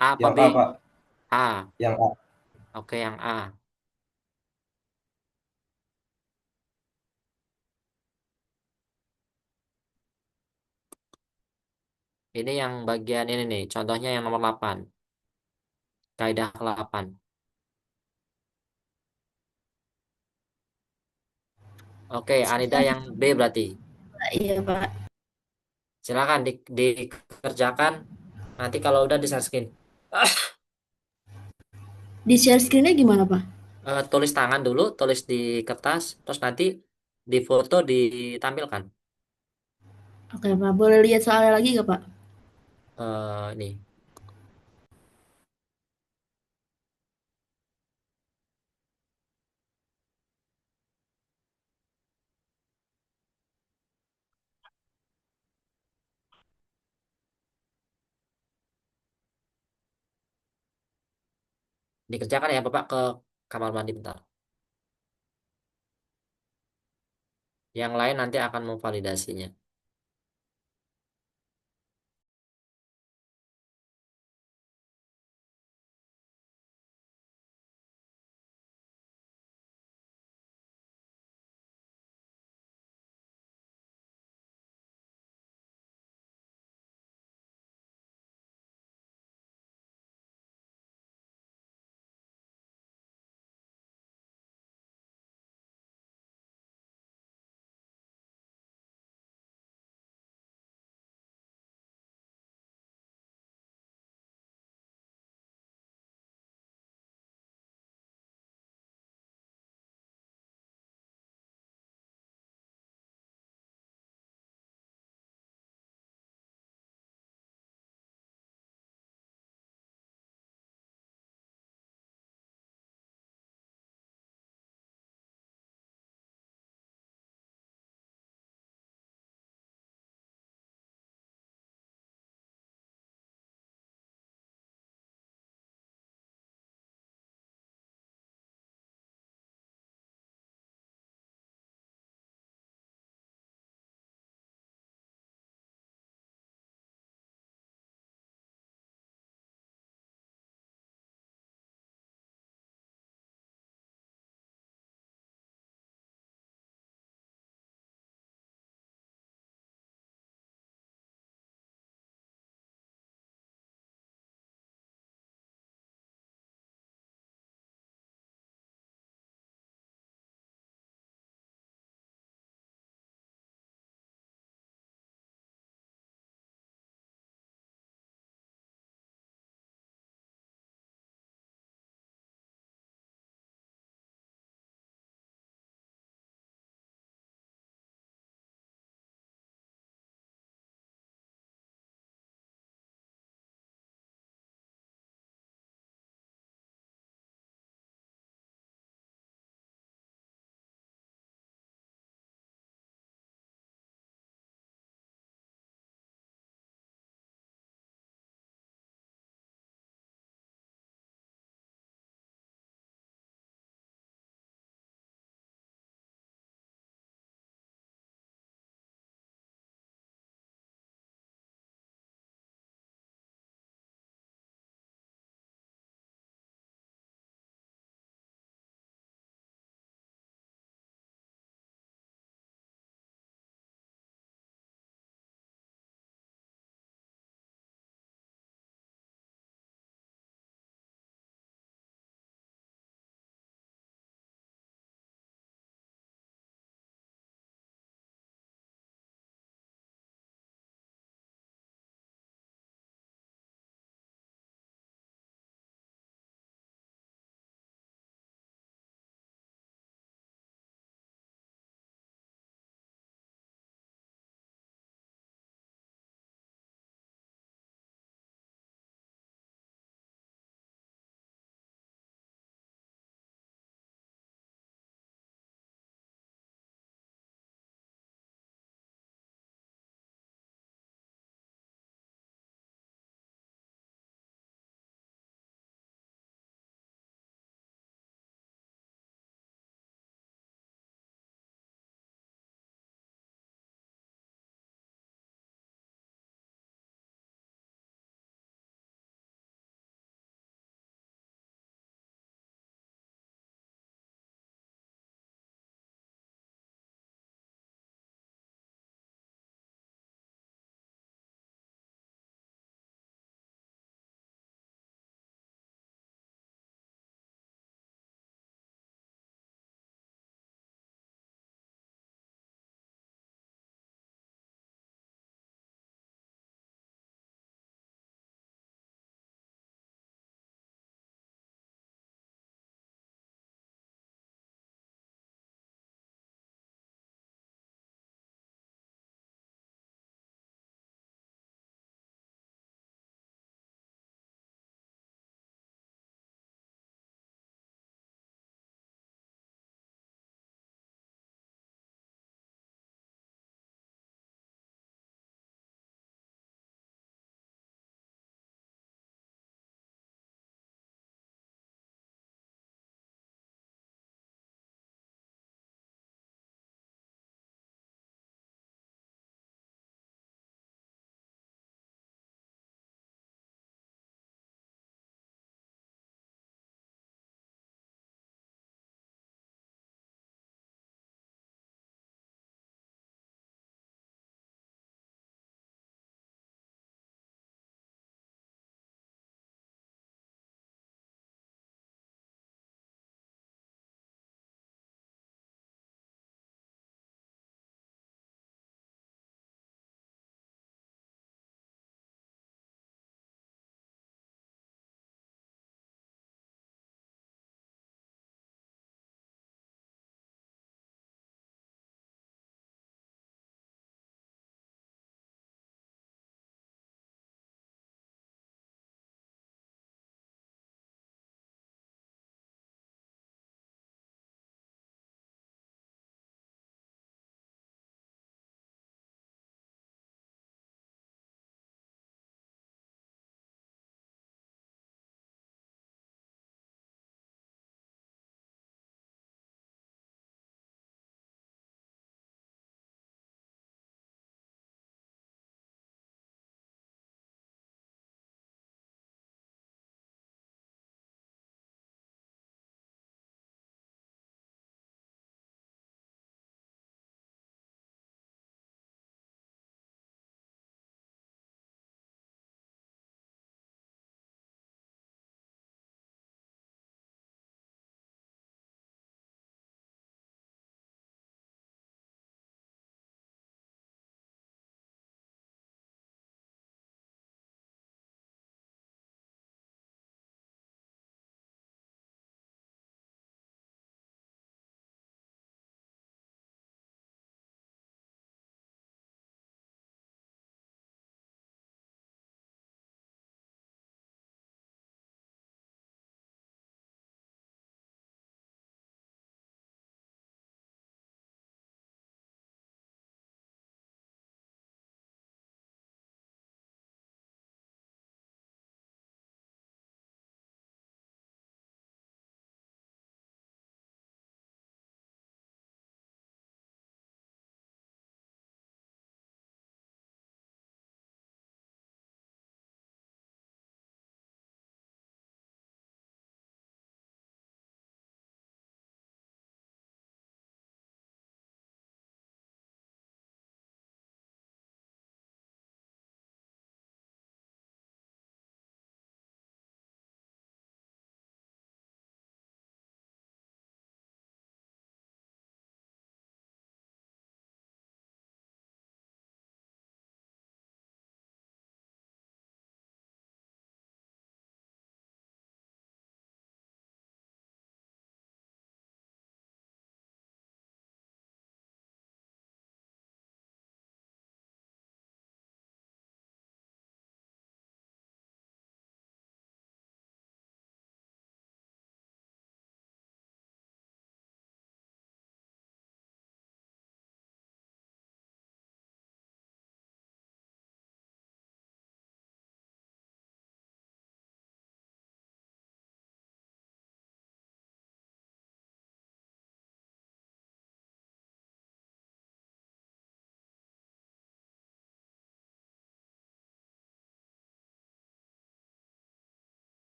A apa Yang B? A, Pak. A. Yang A. Oke, yang A. Ini yang bagian ini nih. Contohnya yang nomor 8. Kaidah ke-8. Oke, Anida yang B berarti. Iya, Pak. Silakan dikerjakan. Nanti kalau udah di share screen. Di share screen-nya gimana, Pak? Tulis tangan dulu, tulis di kertas, terus nanti di foto ditampilkan. Oke, Pak. Boleh lihat soalnya lagi nggak, Pak? Ini. Dikerjakan ya, Bapak ke kamar mandi bentar. Yang lain nanti akan memvalidasinya.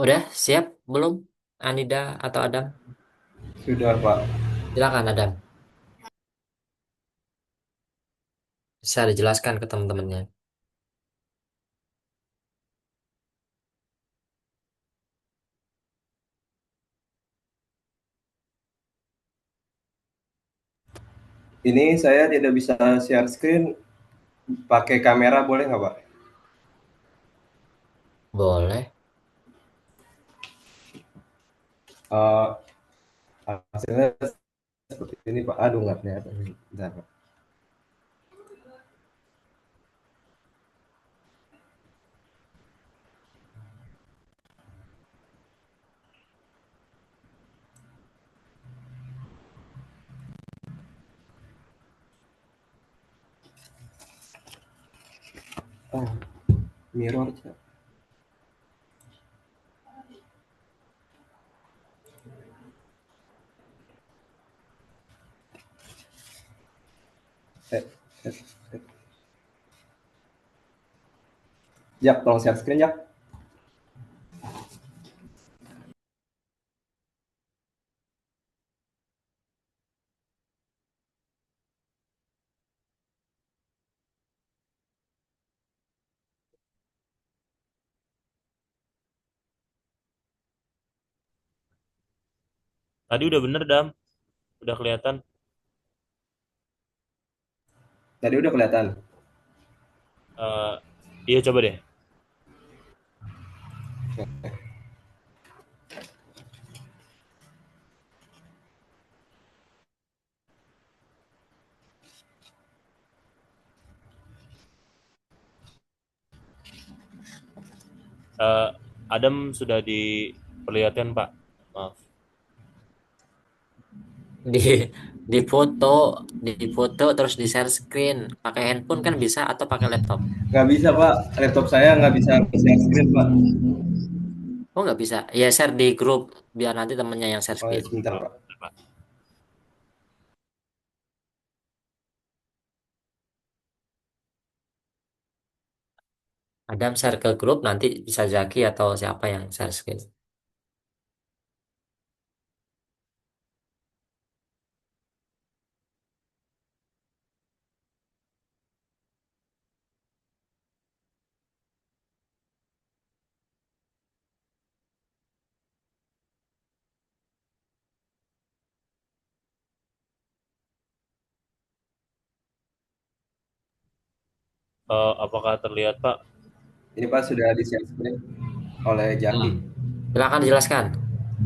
Udah siap belum? Anida atau Adam? Sudah, Pak. Silakan Adam. Bisa dijelaskan ke teman-temannya. Ini saya tidak bisa share screen pakai kamera boleh nggak, Pak? Boleh. Eh, hasilnya seperti ini, Pak. Aduh, nggak kelihatan. Bentar, Pak. Oh, mirror. Eh, eh, eh. Jak, tolong share screen, Jak. Tadi udah bener, Dam. Udah kelihatan. Tadi udah kelihatan. Eh, iya, coba deh. Eh, Adam sudah diperlihatkan, Pak. Maaf. Di di foto, di foto terus di share screen. Pakai handphone kan bisa atau pakai laptop? Nggak bisa, Pak. Laptop saya nggak bisa share screen, Pak. Oh nggak bisa. Ya share di grup biar nanti temennya yang share Oh, ya, screen. sebentar, Oh, Pak. Pak. Adam share ke grup nanti bisa Zaki atau siapa yang share screen. Apakah terlihat, Pak? Ini, Pak, sudah di share screen oleh Hmm. Jaki. Silakan dijelaskan.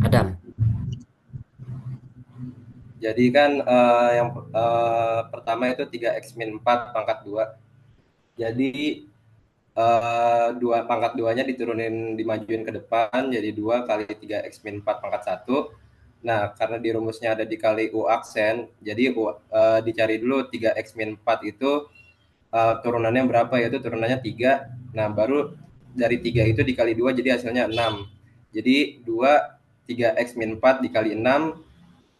Adam. Jadi kan yang pertama itu 3x min 4 pangkat 2. Jadi dua pangkat 2-nya diturunin dimajuin ke depan jadi 2 kali 3x min 4 pangkat 1. Nah, karena di rumusnya ada dikali U aksen, jadi dicari dulu 3x min 4 itu turunannya berapa, yaitu turunannya 3. Nah, baru dari 3 itu dikali 2 jadi hasilnya 6. Jadi 3x min 4 dikali 6,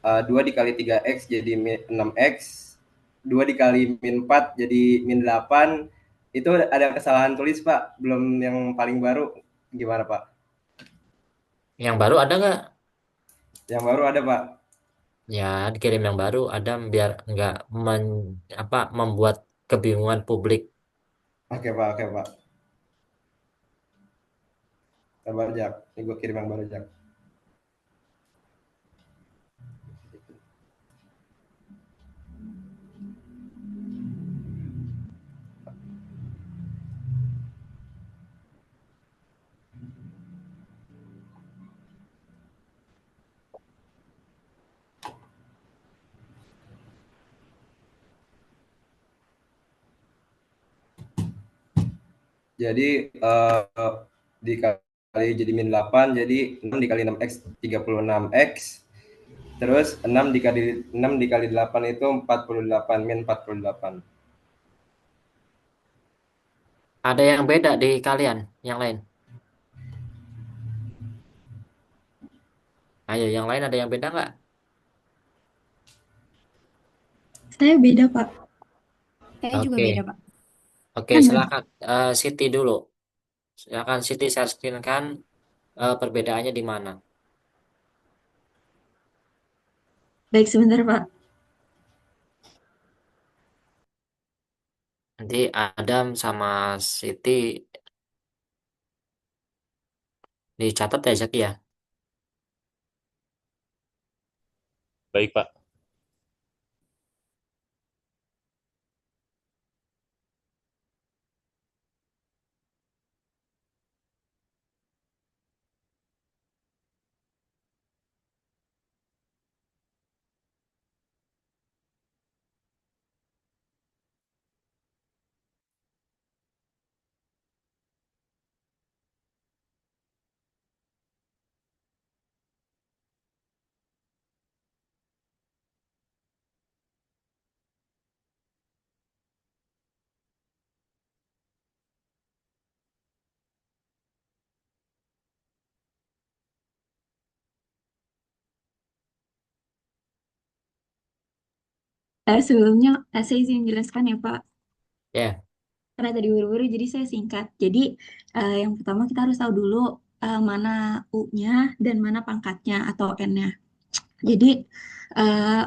2 dikali 3x jadi 6x, 2 dikali min 4 jadi min 8. Itu ada kesalahan tulis, Pak. Belum yang paling baru. Gimana, Pak? Yang baru ada nggak? Yang baru ada, Pak. Ya dikirim yang baru Adam biar nggak apa membuat kebingungan publik. Oke, Pak. Oke, Pak. Sabar, Jak. Ini gue kirim yang baru, Jak. Jadi dikali jadi min 8, jadi 6 dikali 6x 36x. Terus 6 dikali 8 itu 48, min 48. Ada yang beda di kalian yang lain. Ayo yang lain ada yang beda nggak? Saya beda, Pak. Saya juga beda, Oke, Pak. oke Kan ada. silakan Siti dulu. Silakan Siti share screen kan perbedaannya di mana? Baik, sebentar, Pak. Nanti Adam sama Siti dicatat ya, Zaki ya. Baik, Pak. Sebelumnya saya izin menjelaskan ya, Pak. Ya. Karena tadi buru-buru, jadi saya singkat. Jadi yang pertama kita harus tahu dulu mana U-nya dan mana pangkatnya atau N-nya. Jadi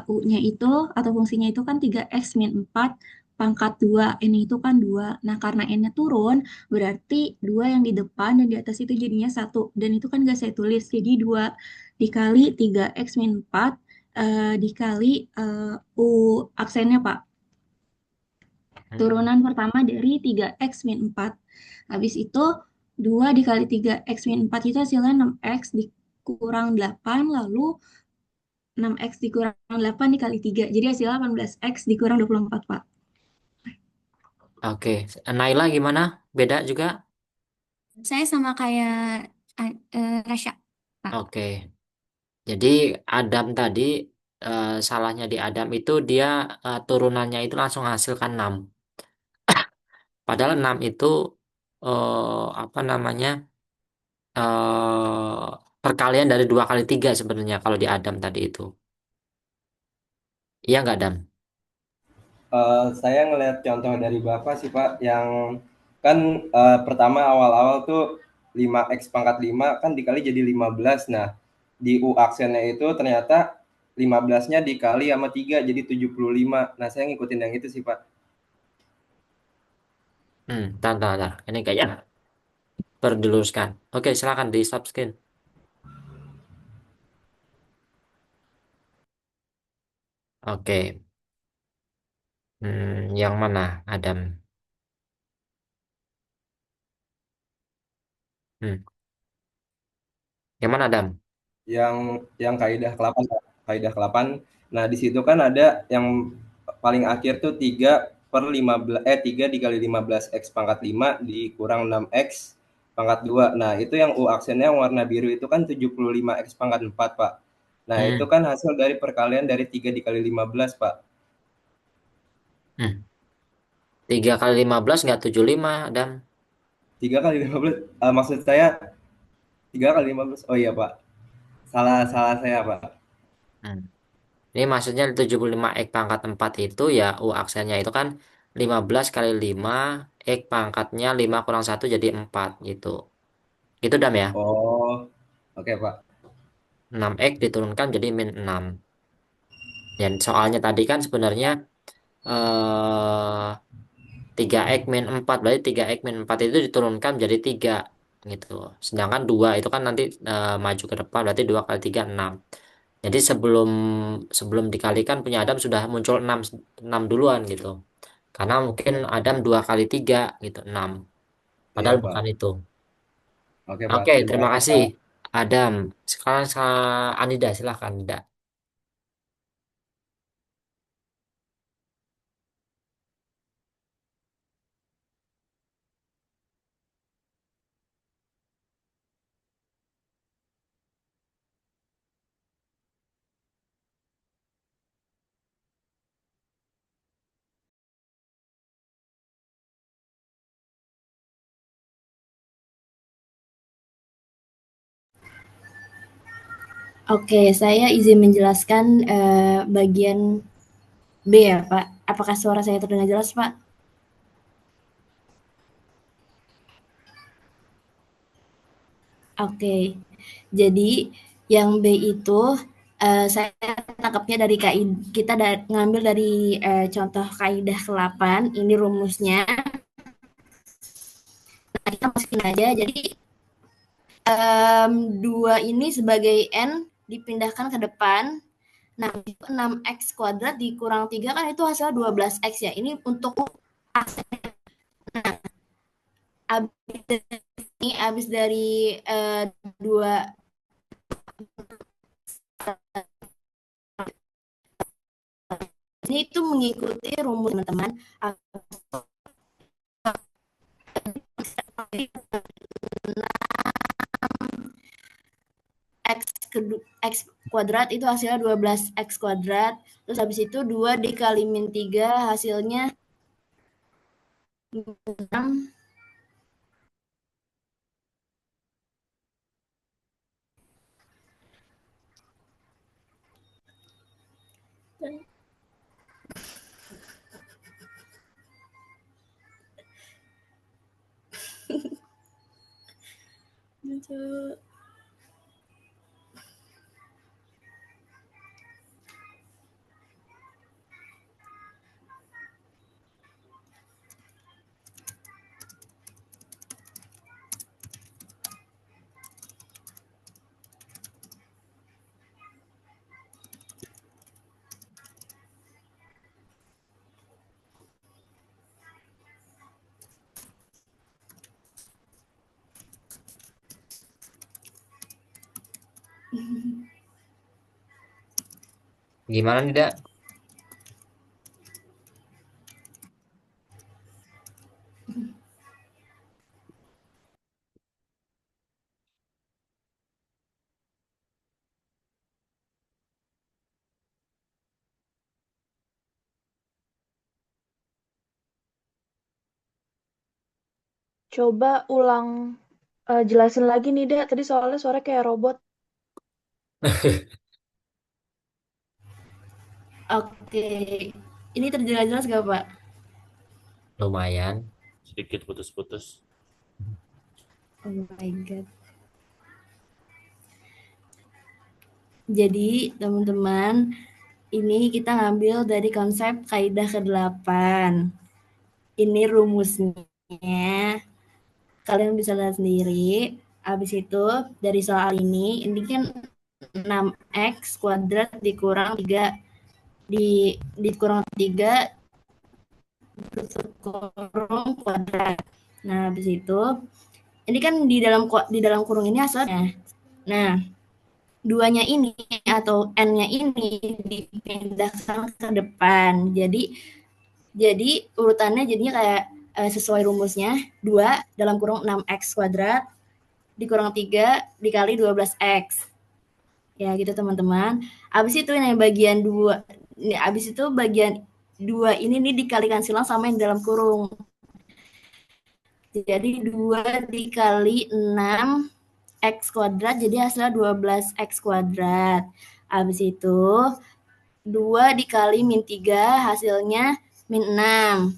U-nya itu atau fungsinya itu kan 3x min 4 pangkat 2. N itu kan 2. Nah, karena N-nya turun, berarti 2 yang di depan dan di atas itu jadinya 1. Dan itu kan gak saya tulis. Jadi 2 dikali 3x min 4 dikali U aksennya, Pak. Turunan pertama dari 3x min 4. Habis itu 2 dikali 3x min 4 itu hasilnya 6x dikurang 8, lalu 6x dikurang 8 dikali 3. Jadi hasilnya 18x dikurang 24, Pak. Oke. Naila gimana? Beda juga? Saya sama kayak Rasya, Pak. Oke. Jadi Adam tadi, salahnya di Adam itu dia turunannya itu langsung hasilkan 6. Padahal 6 itu apa namanya? eh perkalian dari 2 kali 3 sebenarnya kalau di Adam tadi itu. Iya nggak Adam? Saya ngelihat contoh dari Bapak sih Pak, yang kan pertama awal-awal tuh 5x pangkat 5 kan dikali jadi 15. Nah, di U aksennya itu ternyata 15-nya dikali sama 3 jadi 75. Nah, saya ngikutin yang itu sih Pak. Bentar, bentar, bentar. Ini kayaknya perlu diluruskan. Oke, silakan di stop screen. Oke. Yang mana Adam? Hmm, yang mana Adam? Yang kaidah ke-8 Pak. Kaidah ke-8. Nah, di situ kan ada yang paling akhir tuh 3 per 15 3 dikali 15 x pangkat 5 dikurang 6x pangkat 2. Nah, itu yang U aksennya yang warna biru itu kan 75 x pangkat 4, Pak. Nah, itu Hmm, kan hasil dari perkalian dari 3 dikali 15, Pak. hmm. 3 kali 15 nggak 75 Adam. 3 kali 15, maksud saya 3 kali 15. Oh iya, Pak. Salah salah saya, Pak. Hmm. Ini maksudnya 75 X pangkat 4 itu ya U aksennya itu kan 15 kali 5 X pangkatnya 5 kurang 1 jadi 4 gitu. Gitu Dam ya. Oh, oke, Pak. 6X diturunkan jadi min 6. Dan soalnya tadi kan sebenarnya eh 3X min 4 berarti 3X min 4 itu diturunkan jadi 3 gitu. Sedangkan 2 itu kan nanti maju ke depan berarti 2 kali 3 6. Jadi sebelum sebelum dikalikan punya Adam sudah muncul 6 6 duluan gitu. Karena mungkin Adam 2 kali 3 gitu 6. Iya, Padahal bukan Pak. itu. Oke, Pak. Oke, Terima terima kasih, kasih Pak. Adam. Sekarang Anida silahkan Anida. Oke, saya izin menjelaskan bagian B ya, Pak. Apakah suara saya terdengar jelas, Pak? Oke. Jadi yang B itu saya tangkapnya dari kita ngambil dari contoh kaidah ke-8, ini rumusnya. Nah, kita masukin aja. Jadi 2 ini sebagai N dipindahkan ke depan. Nah, 6x kuadrat dikurang 3 kan itu hasilnya 12x ya. Ini untuk habis dari 2 ini itu mengikuti rumus teman-teman. X X kuadrat itu hasilnya 12x kuadrat. Terus habis itu 2 dikali min 3 hasilnya 6. Gimana nih, Dak? Coba ulang jelasin lagi nih, Dak. Tadi soalnya suara kayak robot. Oke. Ini terjelas-jelas gak, Pak? Lumayan. Sedikit putus-putus. Oh my god. Jadi, teman-teman, ini kita ngambil dari konsep kaidah ke-8. Ini rumusnya. Kalian bisa lihat sendiri. Habis itu, dari soal ini kan 6x kuadrat dikurang 3 dikurang 3 kurung kuadrat. Nah, habis itu ini kan di dalam kurung ini hasilnya. Nah, duanya ini atau n-nya ini dipindahkan ke depan. Jadi urutannya jadinya kayak sesuai rumusnya 2 dalam kurung 6x kuadrat dikurang 3 dikali 12x. Ya gitu teman-teman. Habis itu yang bagian 2 habis itu bagian 2 ini nih dikalikan silang sama yang dalam kurung. Jadi 2 dikali 6 X kuadrat jadi hasilnya 12X kuadrat. Habis itu 2 dikali min 3 hasilnya min 6.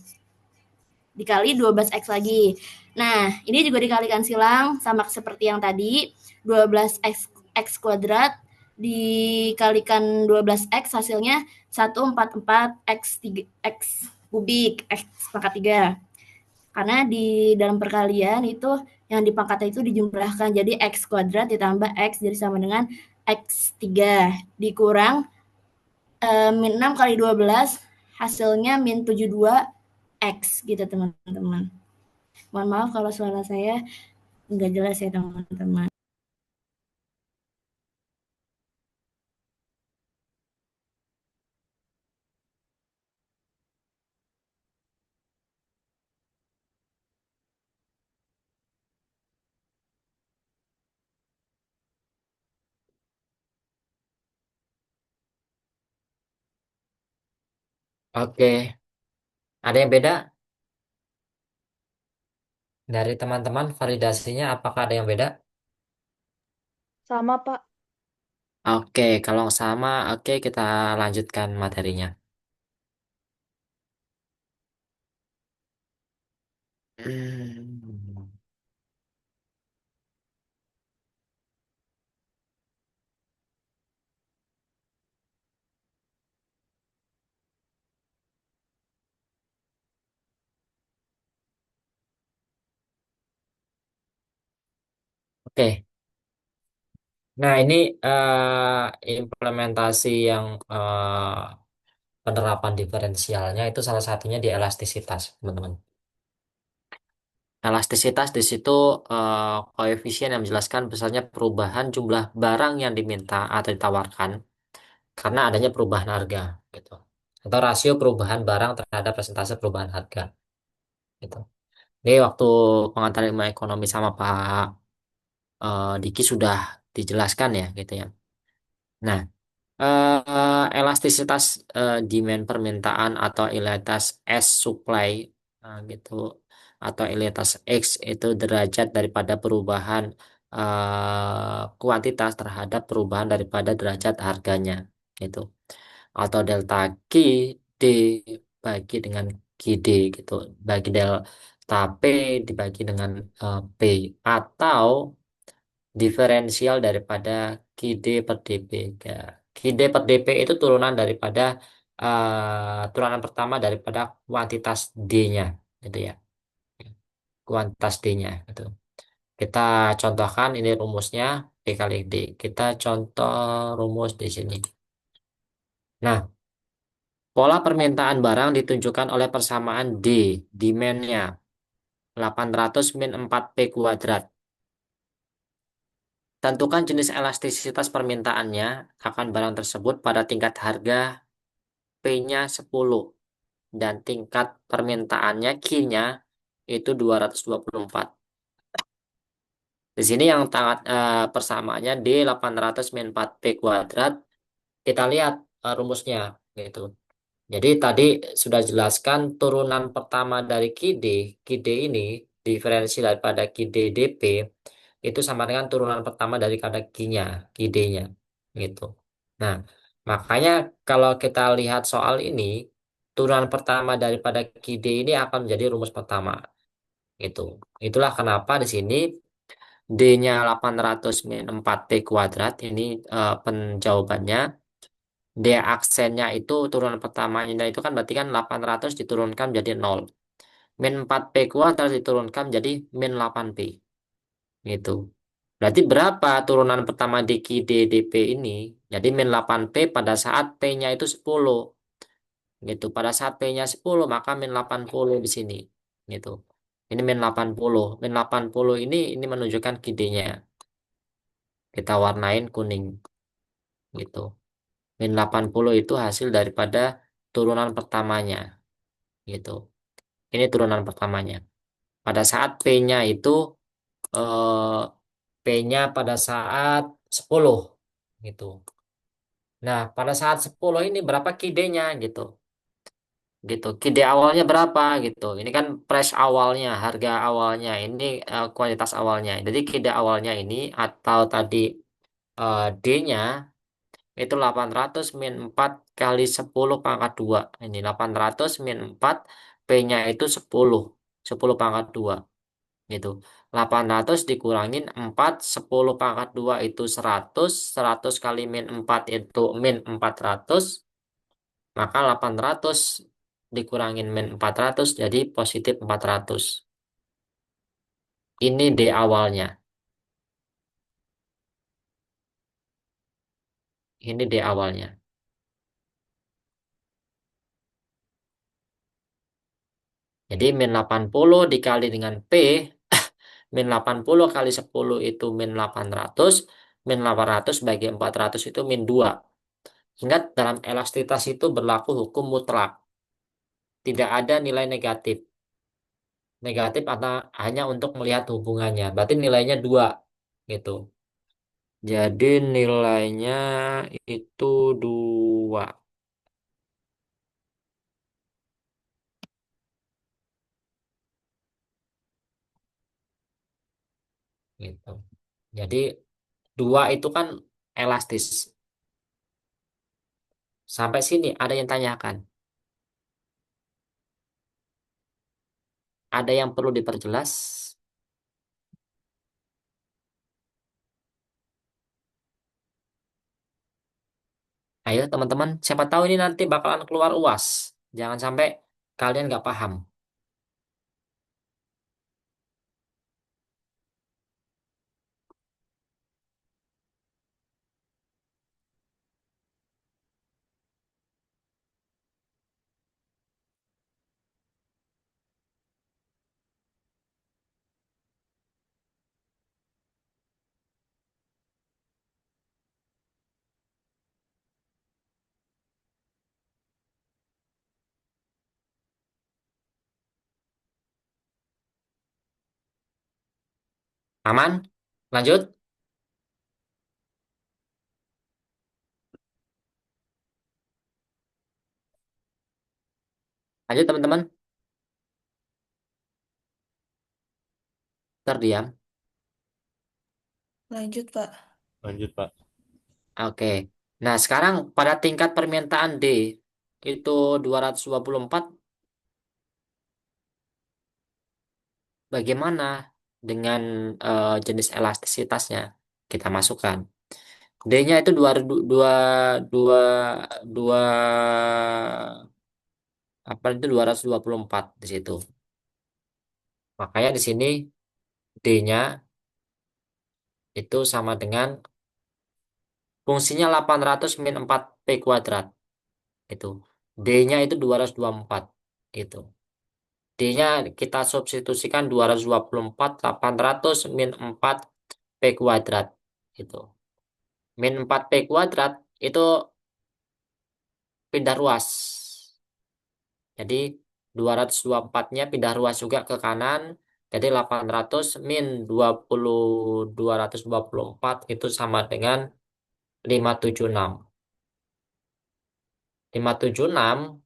Dikali 12X lagi. Nah, ini juga dikalikan silang sama seperti yang tadi. 12X kuadrat dikalikan 12X hasilnya 144X kubik X pangkat 3. Karena di dalam perkalian itu yang dipangkatnya itu dijumlahkan. Jadi X kuadrat ditambah X jadi sama dengan X3 dikurang min 6 kali 12 hasilnya min 72 X gitu teman-teman. Mohon maaf kalau suara saya nggak jelas ya teman-teman. Oke. Ada yang beda dari teman-teman validasinya? Apakah ada yang beda? Sama, Pak. Oke, kalau sama, oke kita lanjutkan materinya. Hmm. Oke. Nah, ini implementasi yang penerapan diferensialnya itu salah satunya di elastisitas, teman-teman. Elastisitas di situ koefisien yang menjelaskan besarnya perubahan jumlah barang yang diminta atau ditawarkan karena adanya perubahan harga, gitu. Atau rasio perubahan barang terhadap persentase perubahan harga, gitu. Ini waktu pengantar ilmu ekonomi sama Pak Diki sudah dijelaskan ya, gitu ya. Nah, elastisitas demand permintaan atau elastisitas S supply gitu atau elastisitas X itu derajat daripada perubahan kuantitas terhadap perubahan daripada derajat harganya itu atau delta Q D bagi dengan QD gitu bagi delta P dibagi dengan P atau diferensial daripada KID per DP. Ya, KID per DP itu turunan daripada turunan pertama daripada kuantitas D-nya, gitu ya. Kuantitas D-nya, gitu. Kita contohkan ini rumusnya P kali D. Kita contoh rumus di sini. Nah, pola permintaan barang ditunjukkan oleh persamaan D, demand-nya 800 min 4P kuadrat. Tentukan jenis elastisitas permintaannya akan barang tersebut pada tingkat harga P-nya 10 dan tingkat permintaannya Q-nya itu 224. Di sini yang persamaannya D 800 min 4P kuadrat. Kita lihat rumusnya gitu. Jadi tadi sudah jelaskan turunan pertama dari QD. QD ini diferensi daripada QD DP itu sama dengan turunan pertama dari kata Q-nya, QD-nya gitu. Nah, makanya kalau kita lihat soal ini, turunan pertama daripada QD ini akan menjadi rumus pertama gitu. Itulah kenapa di sini D-nya 800 min 4P kuadrat ini penjawabannya. D aksennya itu turunan pertamanya itu kan berarti kan 800 diturunkan jadi 0. Min 4P kuadrat diturunkan jadi min 8P. Gitu. Berarti berapa turunan pertama di DDP ini? Jadi min 8P pada saat P-nya itu 10. Gitu. Pada saat P-nya 10 maka min 80 di sini. Gitu. Ini min 80. Min 80 ini menunjukkan QD-nya. Kita warnain kuning. Gitu. Min 80 itu hasil daripada turunan pertamanya. Gitu. Ini turunan pertamanya. Pada saat P-nya itu eh, P-nya pada saat 10 gitu. Nah, pada saat 10 ini berapa KID-nya gitu. Gitu. KID awalnya berapa gitu. Ini kan price awalnya, harga awalnya. Ini kualitas awalnya. Jadi KID awalnya ini atau tadi D-nya itu 800 min 4 kali 10 pangkat 2. Ini 800 min 4 P-nya itu 10. 10 pangkat 2 gitu. 800 dikurangin 4, 10 pangkat 2 itu 100, 100 kali min 4 itu min 400, maka 800 dikurangin min 400 jadi positif 400. Ini D awalnya. Ini D awalnya. Jadi min 80 dikali dengan P, min 80 kali 10 itu min 800, min 800 bagi 400 itu min 2. Ingat dalam elastisitas itu berlaku hukum mutlak. Tidak ada nilai negatif. Negatif atau hanya untuk melihat hubungannya. Berarti nilainya 2 gitu. Jadi nilainya itu 2 gitu. Jadi 2 itu kan elastis. Sampai sini ada yang tanyakan. Ada yang perlu diperjelas? Ayo teman-teman, siapa tahu ini nanti bakalan keluar UAS. Jangan sampai kalian nggak paham. Aman? Lanjut? Lanjut teman-teman? Terdiam. Lanjut, Pak. Lanjut, Pak. Oke. Nah, sekarang pada tingkat permintaan D itu 224, bagaimana dengan jenis elastisitasnya? Kita masukkan. D-nya itu dua, dua, dua, apa itu 224 di situ. Makanya di sini D-nya itu sama dengan fungsinya 800 min 4P kuadrat. Itu. D-nya itu 224. Gitu. D-nya kita substitusikan 224, 800 min 4P kuadrat. Gitu. Min 4P kuadrat itu pindah ruas. Jadi 224-nya pindah ruas juga ke kanan. Jadi 800 min 224 itu sama dengan 576. 576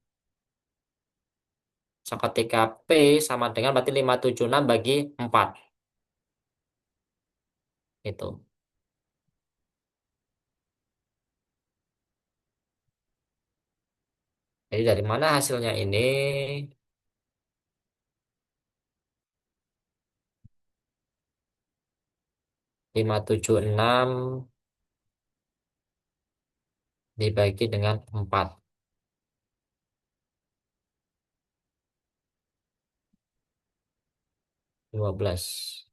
seketika P sama dengan berarti 576 bagi 4. Itu. Jadi dari mana hasilnya ini? 576 dibagi dengan 4. 12.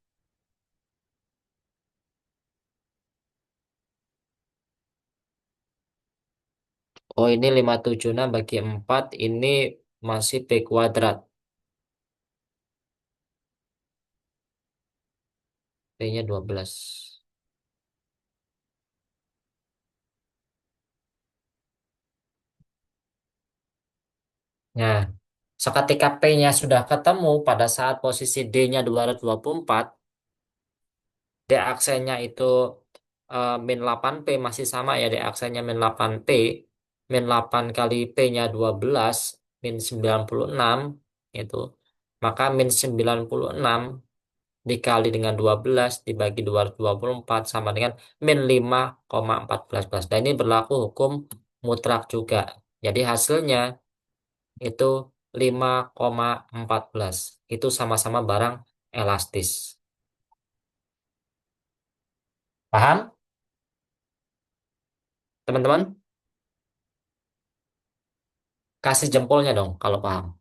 Oh, ini 576 bagi 4. Ini masih P kuadrat. P-nya 12. Nah, seketika P-nya sudah ketemu pada saat posisi D-nya 224, D aksennya itu min 8P masih sama ya, D aksennya min 8P, min 8 kali P-nya 12, min 96 itu. Maka min 96 dikali dengan 12 dibagi 224 sama dengan min 5,14. Dan ini berlaku hukum mutlak juga. Jadi hasilnya itu 5,14. Itu sama-sama barang elastis. Paham, teman-teman? Kasih jempolnya dong kalau paham.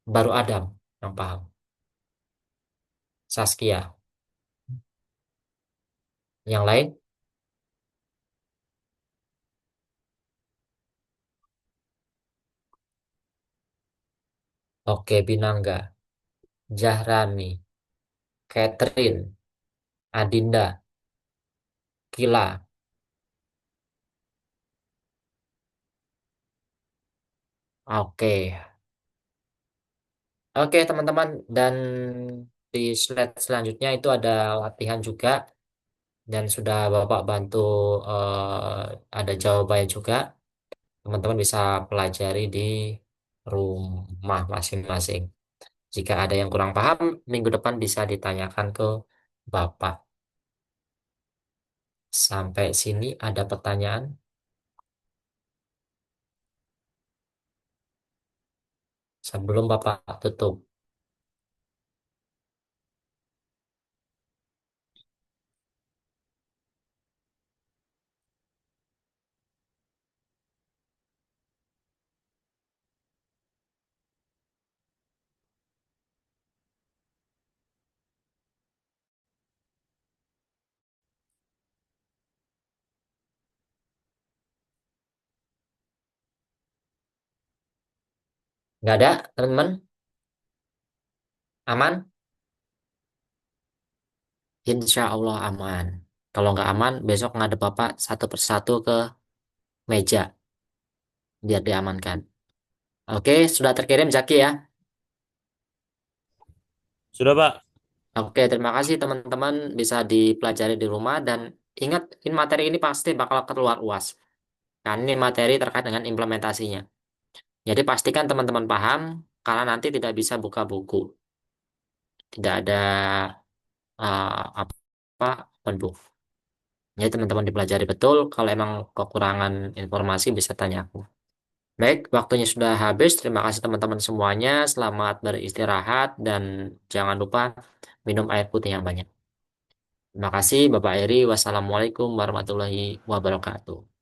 Baru Adam yang paham. Saskia. Yang lain? Oke, Binangga. Jahrani. Catherine. Adinda. Kila. Oke. Oke, teman-teman. Dan di slide selanjutnya itu ada latihan juga. Dan sudah Bapak bantu ada jawabannya juga. Teman-teman bisa pelajari di rumah masing-masing. Jika ada yang kurang paham, minggu depan bisa ditanyakan ke Bapak. Sampai sini ada pertanyaan? Sebelum Bapak tutup. Nggak ada, teman-teman? Aman? Insya Allah aman. Kalau nggak aman, besok ngadep Bapak satu persatu ke meja, biar diamankan. Oke, sudah terkirim Zaki ya? Sudah, Pak. Oke, terima kasih teman-teman bisa dipelajari di rumah dan ingat ini materi ini pasti bakal keluar UAS. Kan ini materi terkait dengan implementasinya. Jadi pastikan teman-teman paham karena nanti tidak bisa buka buku. Tidak ada apa open book. Jadi teman-teman dipelajari betul. Kalau emang kekurangan informasi bisa tanya aku. Baik, waktunya sudah habis. Terima kasih teman-teman semuanya. Selamat beristirahat dan jangan lupa minum air putih yang banyak. Terima kasih Bapak Eri. Wassalamualaikum warahmatullahi wabarakatuh.